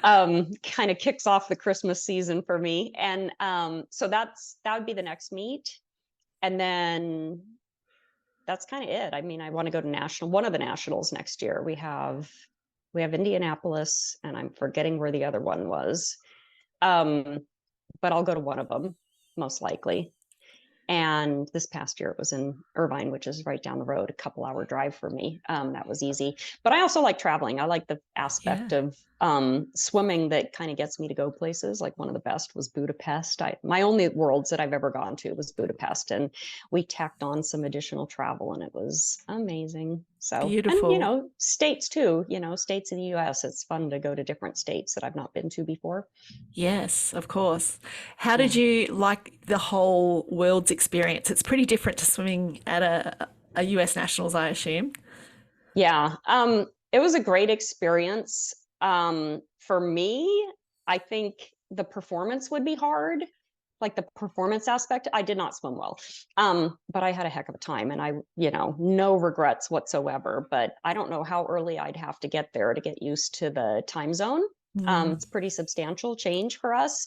S2: Kind of kicks off the Christmas season for me. And so that would be the next meet. And then that's kind of it. I mean, I want to go to one of the nationals next year. We have Indianapolis, and I'm forgetting where the other one was. Um, but I'll go to one of them most likely. And this past year it was in Irvine, which is right down the road, a couple-hour drive for me. That was easy. But I also like traveling. I like the aspect
S1: Yeah.
S2: of swimming that kind of gets me to go places. Like one of the best was Budapest. My only worlds that I've ever gone to was Budapest, and we tacked on some additional travel, and it was amazing. So, and
S1: Beautiful.
S2: states too. States in the U.S. It's fun to go to different states that I've not been to before.
S1: Yes, of course. How did
S2: Yeah.
S1: you like the whole world's experience? It's pretty different to swimming at a US Nationals, I assume.
S2: Yeah, it was a great experience. For me, I think the performance would be hard, like the performance aspect. I did not swim well, but I had a heck of a time, and no regrets whatsoever. But I don't know how early I'd have to get there to get used to the time zone.
S1: Mm.
S2: It's pretty substantial change for us.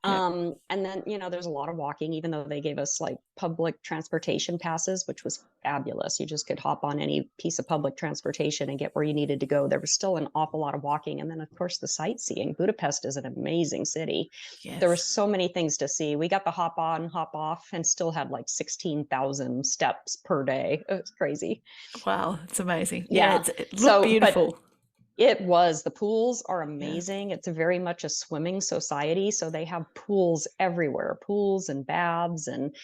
S2: And then, there's a lot of walking, even though they gave us like public transportation passes, which was fabulous. You just could hop on any piece of public transportation and get where you needed to go. There was still an awful lot of walking. And then, of course, the sightseeing. Budapest is an amazing city. There were
S1: Yes.
S2: so many things to see. We got the hop on, hop off, and still had like 16,000 steps per day. It was crazy.
S1: Wow, it's amazing. Yeah,
S2: Yeah.
S1: it looked
S2: So, but
S1: beautiful.
S2: the pools are
S1: Yeah.
S2: amazing. It's very much a swimming society. So they have pools everywhere, pools and baths. And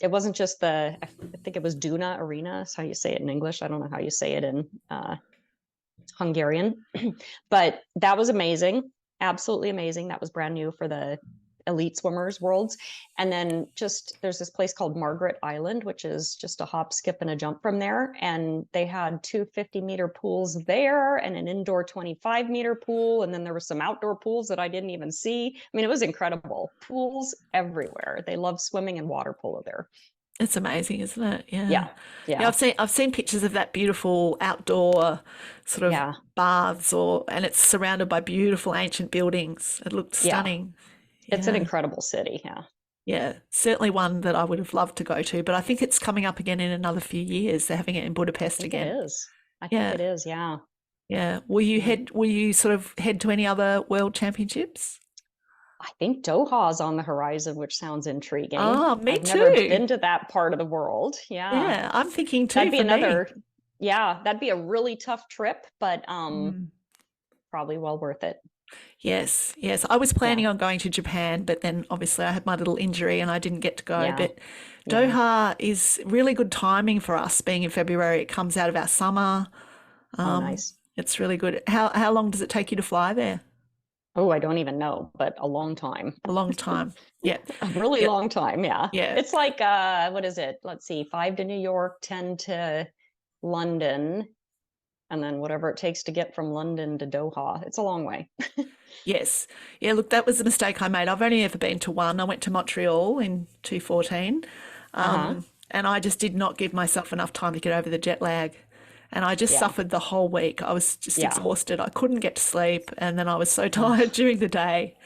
S2: it wasn't just I think it was Duna Arena. That's how you say it in English. I don't know how you say it in Hungarian, but that was amazing. Absolutely amazing. That was brand new for the elite swimmers worlds. And then there's this place called Margaret Island, which is just a hop, skip, and a jump from there. And they had 250-meter pools there and an indoor 25-meter pool. And then there were some outdoor pools that I didn't even see. I mean, it was incredible. Pools everywhere. They love swimming and water polo there.
S1: It's amazing, isn't it? Yeah.
S2: Yeah.
S1: Yeah, I've seen pictures of that beautiful outdoor sort of baths and it's surrounded by beautiful ancient buildings. It looked stunning.
S2: It's an incredible city. Yeah.
S1: Yeah, certainly one that I would have loved to go to, but I think it's coming up again in another few years. They're having it in Budapest again.
S2: It is. I think it is. Yeah.
S1: Yeah. Will you sort of head to any other world championships?
S2: I think Doha's on the horizon, which sounds intriguing.
S1: Oh, me
S2: I've
S1: too.
S2: never been to that part of the world. Yeah.
S1: Yeah, I'm thinking too.
S2: That'd be that'd be a really tough trip, but probably well worth it.
S1: Yes. I was planning on going to Japan, but then obviously I had my little injury and I didn't get to go.
S2: Yeah.
S1: But Doha is really good timing for us being in February. It comes out of our summer.
S2: Nice.
S1: It's really good. How long does it take you to fly there?
S2: Oh, I don't even know, but a long time.
S1: A long time. Yeah.
S2: A really long time. Yeah.
S1: Yeah.
S2: It's like, what is it? Let's see, 5 to New York, 10 to London, and then whatever it takes to get from London to Doha. It's a long way.
S1: Yes. Yeah, look, that was the mistake I made. I've only ever been to one. I went to Montreal in 2014, and I just did not give myself enough time to get over the jet lag. And I just suffered the whole week. I was just exhausted. I couldn't get to sleep, and then I was so tired during the day.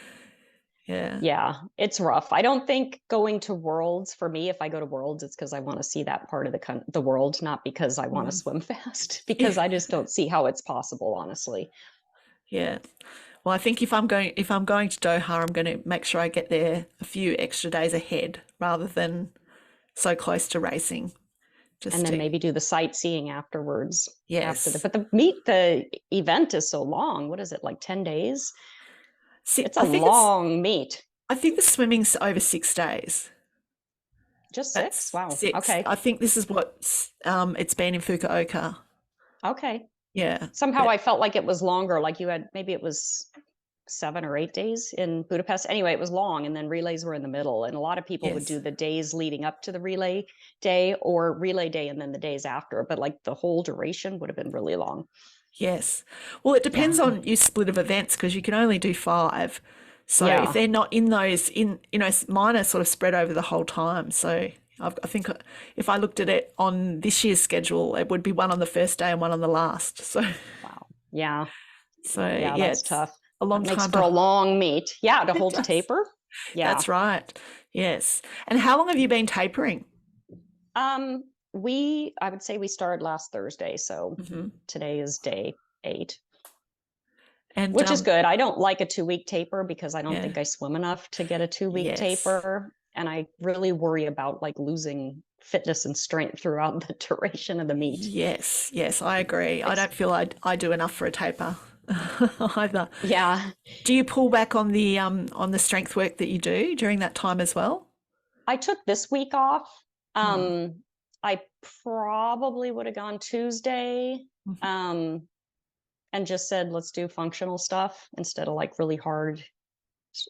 S1: Yeah.
S2: Yeah, it's rough. I don't think going to Worlds, for me, if I go to Worlds, it's because I want to see that part of the world, not because I want to swim fast, because I just don't see how it's possible, honestly.
S1: Yeah. Well, I think if I'm going to Doha, I'm going to make sure I get there a few extra days ahead rather than so close to racing.
S2: And then maybe do the sightseeing afterwards.
S1: Yes.
S2: But the event is so long. What is it, like 10 days? It's a long meet.
S1: I think the swimming's over 6 days.
S2: Just 6? Wow.
S1: 6.
S2: Okay.
S1: I think this is what it's been in Fukuoka.
S2: Okay.
S1: Yeah.
S2: Somehow I felt like it was longer. Like maybe it was 7 or 8 days in Budapest. Anyway, it was long, and then relays were in the middle. And a lot of people would do the days leading up to the relay day or relay day and then the days after. But like the whole duration would have been really long.
S1: Yes. Well, it depends on your split of events because you can only do 5. So if they're not in those, mine are sort of spread over the whole time. So I think if I looked at it on this year's schedule, it would be one on the first day and one on the last. So
S2: wow. Yeah.
S1: So
S2: that's tough.
S1: A long time
S2: for a long meet. Yeah, to hold a taper. Yeah.
S1: That's right. Yes. And how long have you been tapering?
S2: I would say we started last Thursday, so today is day 8. And which is good. I don't like a 2-week taper because I don't think I swim enough to get a 2-week taper. And I really worry about like losing fitness and strength throughout the duration of the meet.
S1: Yes, I agree. I don't feel I do enough for a taper either.
S2: Yeah.
S1: Do you pull back on the strength work that you do during that time as well?
S2: I took this week off. I probably would have gone Tuesday and just said, let's do functional stuff instead of like really hard.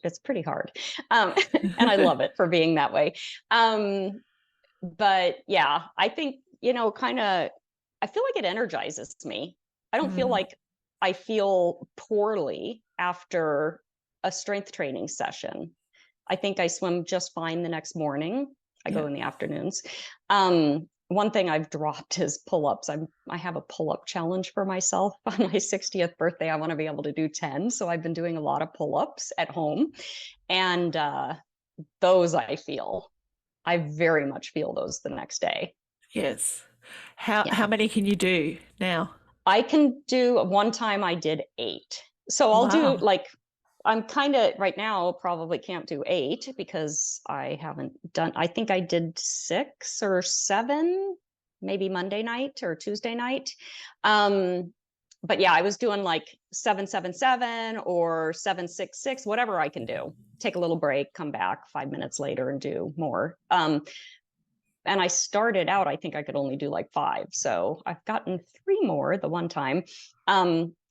S2: It's pretty hard. And I love it for being that way. But yeah, I think, I feel like it energizes me. I don't feel like I feel poorly after a strength training session. I think I swim just fine the next morning. I go in the afternoons. one thing I've dropped is pull-ups. I have a pull-up challenge for myself. On my 60th birthday, I want to be able to do 10. So I've been doing a lot of pull-ups at home. And those I very much feel those the next day.
S1: Yes. How many can you do now?
S2: I can do, one time I did 8. So I'll do
S1: Wow.
S2: I'm kind of right now probably can't do 8 because I haven't done, I think I did 6 or 7, maybe Monday night or Tuesday night. But yeah, I was doing like 777 or 766, whatever I can do. Take a little break, come back 5 minutes later and do more. And I started out, I think I could only do like 5. So I've gotten 3 more the one time.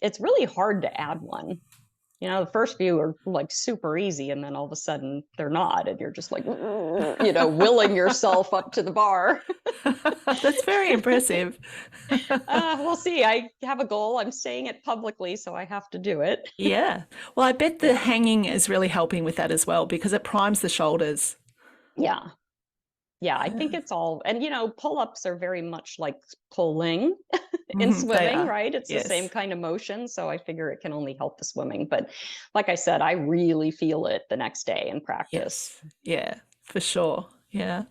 S2: It's really hard to add one. You know, the first few are like super easy, and then all of a sudden they're not, and you're just like, you know, willing yourself up to the bar.
S1: That's very impressive.
S2: We'll see. I have a goal. I'm saying it publicly, so I have to do it.
S1: Yeah. Well, I bet the hanging is really helping with that as well because it primes the shoulders.
S2: Yeah. Yeah, I think it's all, and you know, pull-ups are very much like pulling in swimming, right? It's the same kind of motion. So I figure it can only help the swimming. But like I said, I really feel it the next day in practice.
S1: Yes. Yeah, for sure. Yeah.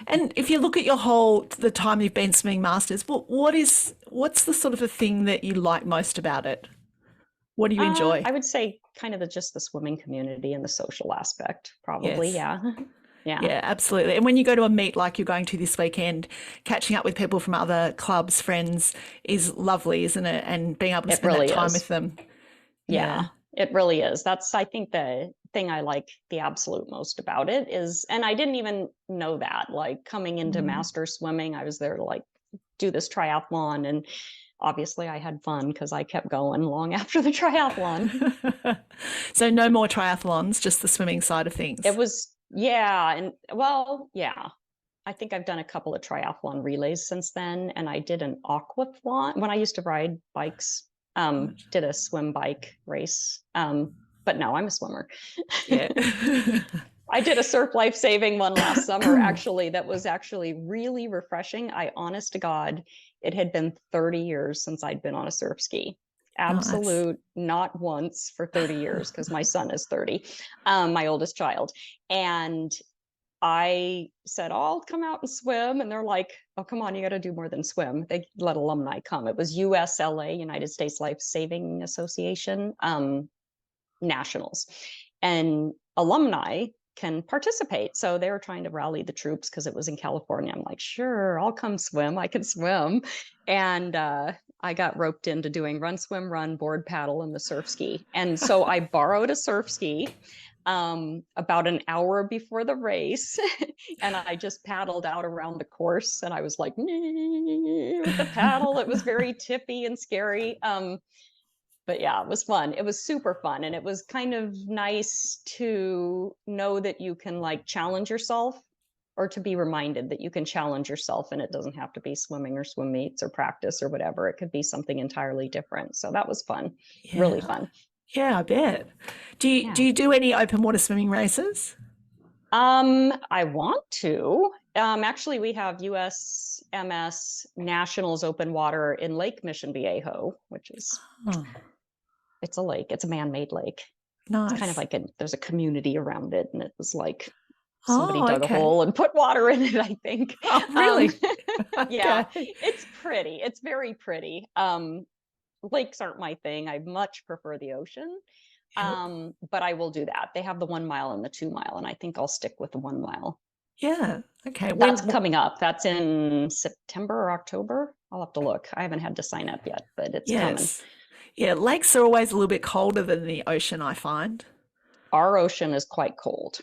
S1: And if you look at the time you've been swimming masters, what's the sort of a thing that you like most about it? What do you enjoy?
S2: I would say kind of just the swimming community and the social aspect, probably.
S1: Yes.
S2: Yeah. Yeah.
S1: Yeah, absolutely. And when you go to a meet like you're going to this weekend, catching up with people from other clubs, friends is lovely, isn't it? And being able to spend that time with them.
S2: Yeah, it really is. That's, I think, the thing I like the absolute most about it is, and I didn't even know that, like coming into master swimming, I was there to like do this triathlon, and obviously I had fun because I kept going long after the triathlon.
S1: So no more triathlons, just the swimming side of things.
S2: It was, yeah. And well, yeah, I think I've done a couple of triathlon relays since then. And I did an aquathlon when I used to ride bikes, did a swim bike race. But no, I'm a swimmer.
S1: Yeah.
S2: I did a surf life saving one last summer, actually, that was actually really refreshing. Honest to God, it had been 30 years since I'd been on a surf ski. Absolute, not once for 30 years, because my son is 30, my oldest child. And I said, oh, I'll come out and swim. And they're like, oh, come on, you got to do more than swim. They let alumni come. It was USLA, United States Life Saving Association, nationals. And alumni can participate. So they were trying to rally the troops because it was in California. I'm like, sure, I'll come swim. I can swim. And I got roped into doing run, swim, run, board, paddle, and the surf ski. And so I borrowed a surf ski about an hour before the race. And I just paddled out around the course. And I was like, with the paddle. It was very tippy and scary. But yeah, it was fun. It was super fun. And it was kind of nice to know that you can like challenge yourself, or to be reminded that you can challenge yourself, and it doesn't have to be swimming or swim meets or practice or whatever. It could be something entirely different. So that was fun.
S1: Yeah.
S2: Really fun.
S1: Yeah, I bet. Do you do any open water swimming races?
S2: I want to. Actually, we have USMS Nationals open water in Lake Mission Viejo, which is it's a lake. It's a man-made lake.
S1: Nice.
S2: It's kind of like there's a community around it, and it was like somebody dug a hole and put water in it, I think.
S1: Oh, really?
S2: Yeah, it's pretty. It's very pretty. Lakes aren't my thing. I much prefer the ocean. But I will do that. They have the 1 mile and the 2 mile, and I think I'll stick with the 1 mile.
S1: Yeah. Okay.
S2: That's coming up. That's in September or October. I'll have to look. I haven't had to sign up yet, but it's coming.
S1: Yeah, lakes are always a little bit colder than the ocean, I find.
S2: Our ocean is quite cold.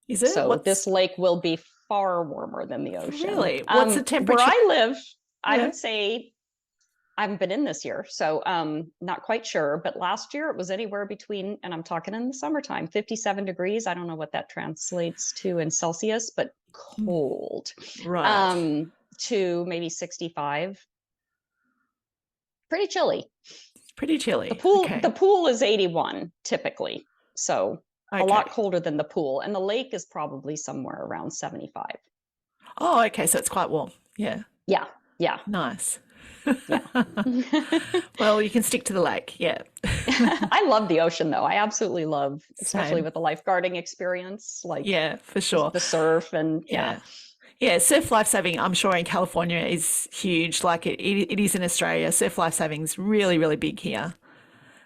S1: Is it?
S2: So this lake will be far warmer than the ocean.
S1: Really? What's the temperature?
S2: Where I live, I would say, I haven't been in this year, so not quite sure. But last year it was anywhere between, and I'm talking in the summertime, 57 degrees. I don't know what that translates to in Celsius, but cold.
S1: Right.
S2: To maybe 65. Pretty chilly.
S1: Pretty chilly.
S2: The pool is 81 typically, so a lot colder than the pool, and the lake is probably somewhere around 75.
S1: Oh, okay, so it's quite warm. Yeah.
S2: Yeah. Yeah.
S1: Nice.
S2: Yeah.
S1: Well, you can stick to the lake. Yeah.
S2: I love the ocean though. I absolutely love, especially
S1: Same.
S2: with the lifeguarding experience, like
S1: Yeah, for sure.
S2: the surf and yeah.
S1: Yeah. Yeah, surf lifesaving, I'm sure in California is huge. Like it is in Australia. Surf lifesaving is really, really big here.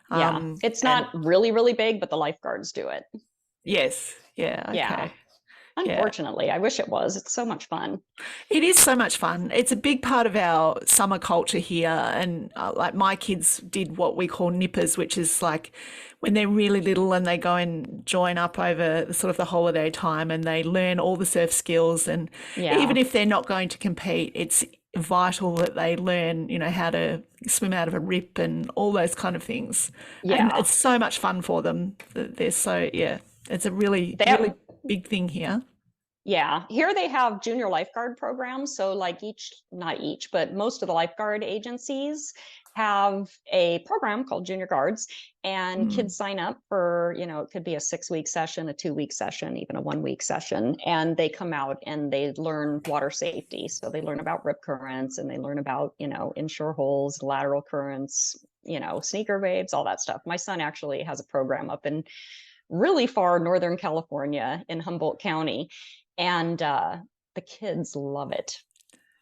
S2: Yeah. It's
S1: And
S2: not really, really big, but the lifeguards do it.
S1: yes, yeah,
S2: Yeah.
S1: okay. Yeah.
S2: Unfortunately, I wish it was. It's so much fun.
S1: It is so much fun. It's a big part of our summer culture here. And like my kids did what we call nippers, which is like when they're really little and they go and join up over the sort of the holiday time and they learn all the surf skills. And even
S2: Yeah.
S1: if they're not going to compete, it's vital that they learn, how to swim out of a rip and all those kind of things. And
S2: Yeah.
S1: it's so much fun for them. They're so, yeah, it's a really,
S2: They
S1: really
S2: have,
S1: big thing here.
S2: yeah. Here they have junior lifeguard programs. So like not each, but most of the lifeguard agencies have a program called Junior Guards, and
S1: Mm,
S2: kids sign up for, it could be a 6-week session, a 2-week session, even a 1-week session. And they come out and they learn water safety. So they learn about rip currents and they learn about, inshore holes, lateral currents, sneaker waves, all that stuff. My son actually has a program up in really far Northern California in Humboldt County. And the kids love it.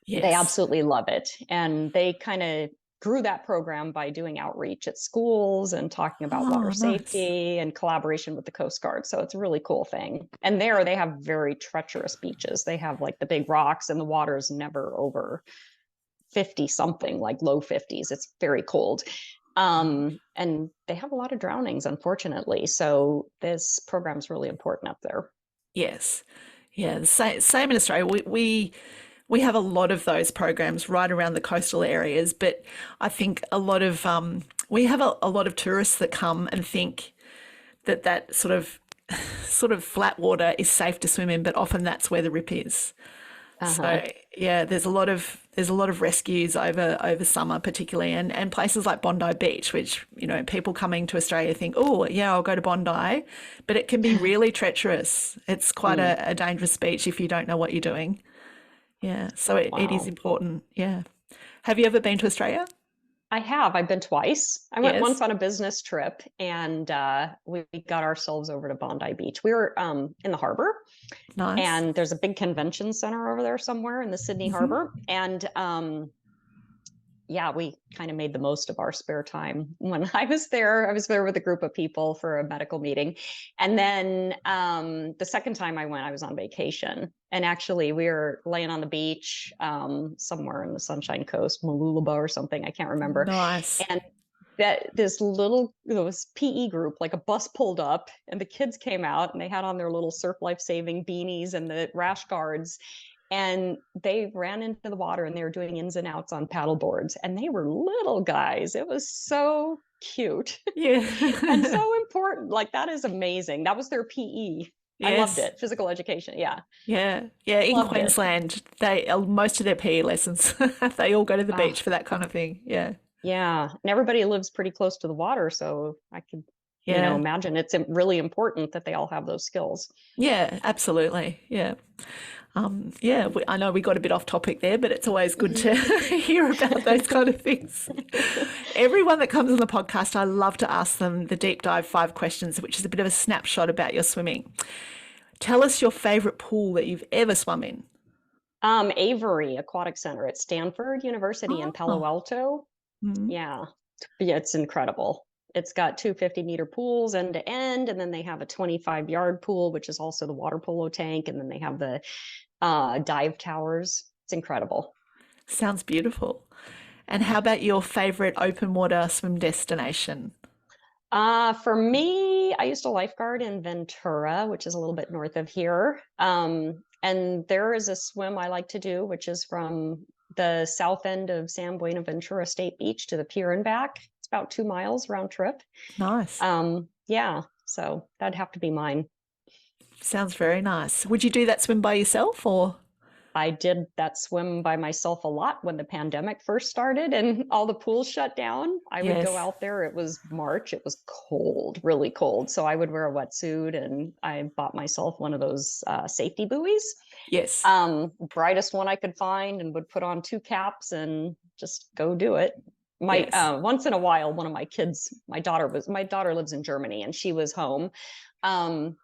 S2: They
S1: yes.
S2: absolutely love it. And they kind of grew that program by doing outreach at schools and talking about water
S1: Oh, nice.
S2: safety and collaboration with the Coast Guard. So it's a really cool thing. And there they have very treacherous beaches. They have like the big rocks and the water is never over 50 something, like low 50s. It's very cold. And they have a lot of drownings, unfortunately. So this program is really important up there.
S1: Yes. Yeah, the same in Australia. We have a lot of those programs right around the coastal areas, but I think a lot of we have a lot of tourists that come and think that sort of flat water is safe to swim in, but often that's where the rip is.
S2: Uh-huh.
S1: So yeah, there's a lot of rescues over summer particularly, and places like Bondi Beach, which people coming to Australia think, oh yeah, I'll go to Bondi, but it can be really treacherous. It's quite
S2: Mm,
S1: a dangerous beach if you don't know what you're doing. Yeah, so it is
S2: wow.
S1: important. Yeah. Have you ever been to Australia?
S2: I have. I've been twice. I went once
S1: Yes.
S2: on a business trip and we got ourselves over to Bondi Beach. We were in the harbor
S1: Nice.
S2: and there's a big convention center over there somewhere in the Sydney
S1: Hmm.
S2: Harbor. And yeah, we kind of made the most of our spare time. When I was there with a group of people for a medical meeting. And then the second time I went, I was on vacation. And actually, we were laying on the beach somewhere in the Sunshine Coast, Mooloolaba or something, I can't remember.
S1: Nice.
S2: And that this PE group, like a bus pulled up and the kids came out and they had on their little surf life saving beanies and the rash guards and they ran into the water and they were doing ins and outs on paddle boards and they were little guys. It was so cute and
S1: Yeah.
S2: so important. Like that is amazing. That was their PE. I loved
S1: Yes.
S2: it. Physical education. Yeah.
S1: Yeah. Yeah. In
S2: Loved it.
S1: Queensland, they most of their PE lessons, they all go to the
S2: Oh,
S1: beach for that kind of thing. Yeah.
S2: yeah. And everybody lives pretty close to the water. So I could,
S1: Yeah.
S2: imagine it's really important that they all have those skills.
S1: Yeah. Absolutely. Yeah. Yeah. I know we got a bit off topic there, but it's always good to hear about those kind of things. Everyone that comes on the podcast, I love to ask them the deep dive 5 questions, which is a bit of a snapshot about your swimming. Tell us your favorite pool that you've ever swum in.
S2: Avery Aquatic Center at Stanford University in Palo
S1: Oh.
S2: Alto.
S1: Mm.
S2: Yeah. Yeah, it's incredible. It's got two 50-meter pools end to end, and then they have a 25-yard pool, which is also the water polo tank, and then they have the dive towers. It's incredible.
S1: Sounds beautiful. And how about your favorite open water swim destination?
S2: For me, I used to lifeguard in Ventura, which is a little bit north of here. And there is a swim I like to do, which is from the south end of San Buenaventura State Beach to the pier and back. It's about 2 miles round trip.
S1: Nice.
S2: Yeah, so that'd have to be mine.
S1: Sounds very nice. Would you do that swim by yourself or?
S2: I did that swim by myself a lot when the pandemic first started and all the pools shut down. I would go
S1: Yes.
S2: out there. It was March. It was cold, really cold. So I would wear a wetsuit and I bought myself one of those safety buoys.
S1: Yes.
S2: Brightest one I could find, and would put on 2 caps and just go do it. My
S1: Yes.
S2: once in a while, one of my kids, my daughter lives in Germany, and she was home. And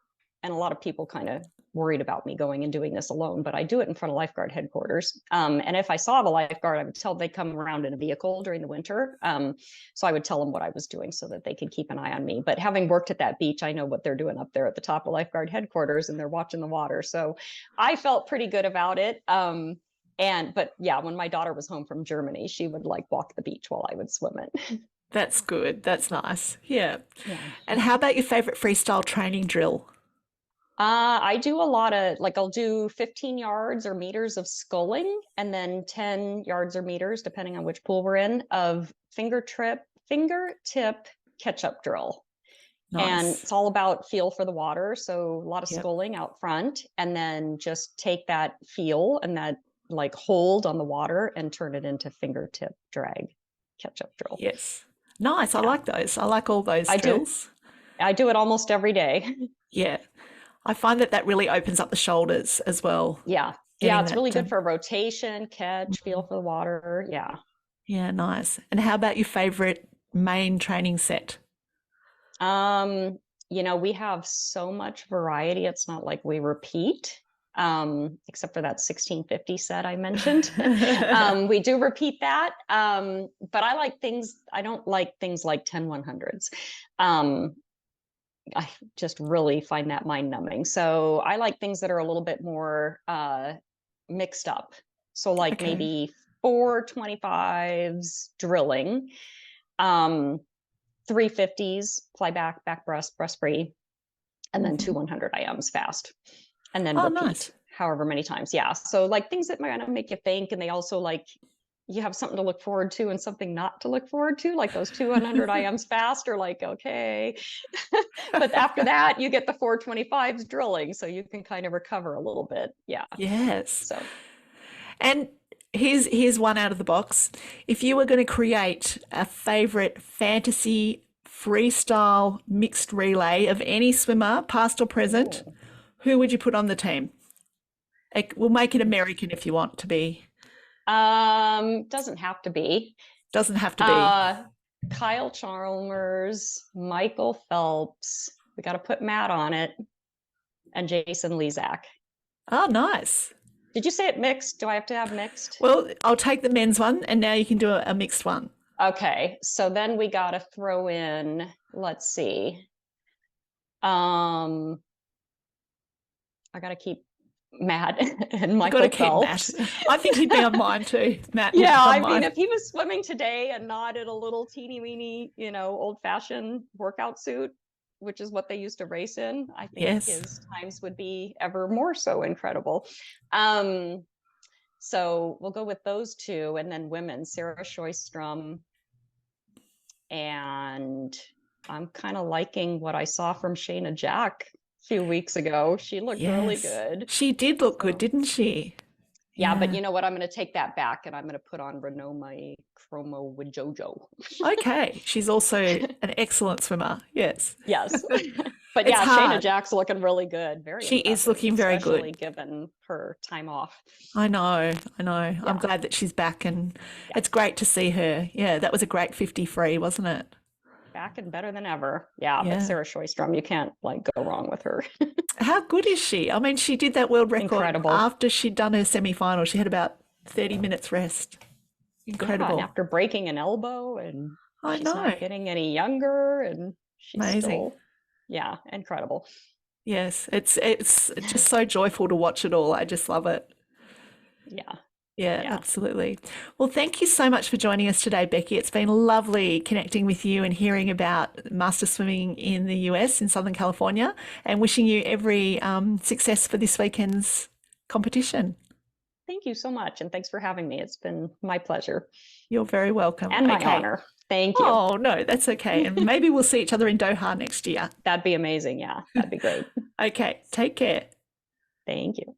S2: a lot of people kind of worried about me going and doing this alone, but I do it in front of lifeguard headquarters. And if I saw the lifeguard, I would tell they come around in a vehicle during the winter. So I would tell them what I was doing so that they could keep an eye on me. But having worked at that beach, I know what they're doing up there at the top of lifeguard headquarters, and they're watching the water. So I felt pretty good about it. But yeah, when my daughter was home from Germany, she would like walk the beach while I would swim it.
S1: That's good. That's nice. Yeah.
S2: Yeah.
S1: And how about your favorite freestyle training drill?
S2: I do a lot of I'll do 15 yards or meters of sculling, and then 10 yards or meters, depending on which pool we're in, of fingertip catch-up drill. And
S1: Nice.
S2: it's all about feel for the water. So a lot of
S1: Yep.
S2: sculling out front, and then just take that feel and that hold on the water and turn it into fingertip drag catch-up drill.
S1: Yes. Nice. I
S2: Yeah.
S1: like those. I like all those
S2: I do.
S1: drills.
S2: I do it almost every day.
S1: Yeah. I find that really opens up the shoulders as well.
S2: Yeah.
S1: Getting
S2: Yeah, it's
S1: that
S2: really good for rotation, catch, feel for the water. Yeah.
S1: Yeah, nice. And how about your favorite main training set?
S2: We have so much variety. It's not like we repeat, except for that 1650 set I mentioned. We do repeat that. But I don't like things like 10-100s. I just really find that mind numbing. So I like things that are a little bit more mixed up. So
S1: Okay.
S2: maybe 425s drilling, 350s, fly back, breast free, and then 2 100 IMs fast. And then
S1: Oh,
S2: repeat
S1: nice.
S2: however many times. Yeah. So things that might make you think, and they also you have something to look forward to and something not to look forward to, like those 2 100 IMs fast are okay. But after that, you get the 425s drilling, so you can kind of recover a little bit. Yeah.
S1: Yes.
S2: So,
S1: And here's one out of the box. If you were going to create a favorite fantasy freestyle mixed relay of any swimmer, past or present, who would you put on the team? We'll make it American if you want to be.
S2: doesn't have to be.
S1: Doesn't have to be.
S2: Kyle Chalmers, Michael Phelps. We got to put Matt on it, and Jason Lezak.
S1: Oh, nice.
S2: Did you say it mixed? Do I have to have mixed?
S1: Well, I'll take the men's one, and now you can do a mixed one.
S2: Okay, so then we got to throw in, let's see. I got to keep Matt and Michael
S1: Got to keep
S2: Phelps.
S1: Matt. I think he'd be on mine too. Matt.
S2: Yeah,
S1: I
S2: mean, if he was swimming today and not in a little teeny weeny, old-fashioned workout suit, which is what they used to race in, I think his times would be ever more so incredible. So we'll go with those two, and then women, Sarah Schoistrom. And I'm kind of liking what I saw from Shayna Jack a few weeks ago. She looked really good.
S1: She did look good, didn't she?
S2: Yeah, but you know what? I'm going to take that back, and I'm going to put on Renoma Chromo with Jojo.
S1: Okay. She's also an excellent swimmer. Yes.
S2: Yes. But yeah, Shayna Jack's looking really good.
S1: She is looking very good.
S2: Especially given her time off.
S1: I know.
S2: Yeah.
S1: I'm glad that she's back, and it's great to see her. Yeah, that was a great 50 free, wasn't it?
S2: Back and better than ever. Yeah, but Sarah Schoistrom, you can't go wrong with her.
S1: How good is she? I mean, she did that world record
S2: Incredible.
S1: after she'd done her semi-final. She had about 30 minutes rest. Incredible.
S2: Yeah, and after breaking an elbow, and
S1: I
S2: she's
S1: know.
S2: not getting any younger, and she's
S1: Amazing.
S2: still, incredible.
S1: Yes, it's just so joyful to watch it all. I just love it. Yeah, absolutely. Well, thank you so much for joining us today, Becky. It's been lovely connecting with you and hearing about master swimming in the US, in Southern California, and wishing you every success for this weekend's competition.
S2: Thank you so much, and thanks for having me. It's been my pleasure.
S1: You're very welcome.
S2: And my honor. Thank you.
S1: Oh, no, that's okay. And maybe we'll see each other in Doha next year.
S2: That'd be amazing. Yeah, that'd be great.
S1: Okay, take care.
S2: Thank you.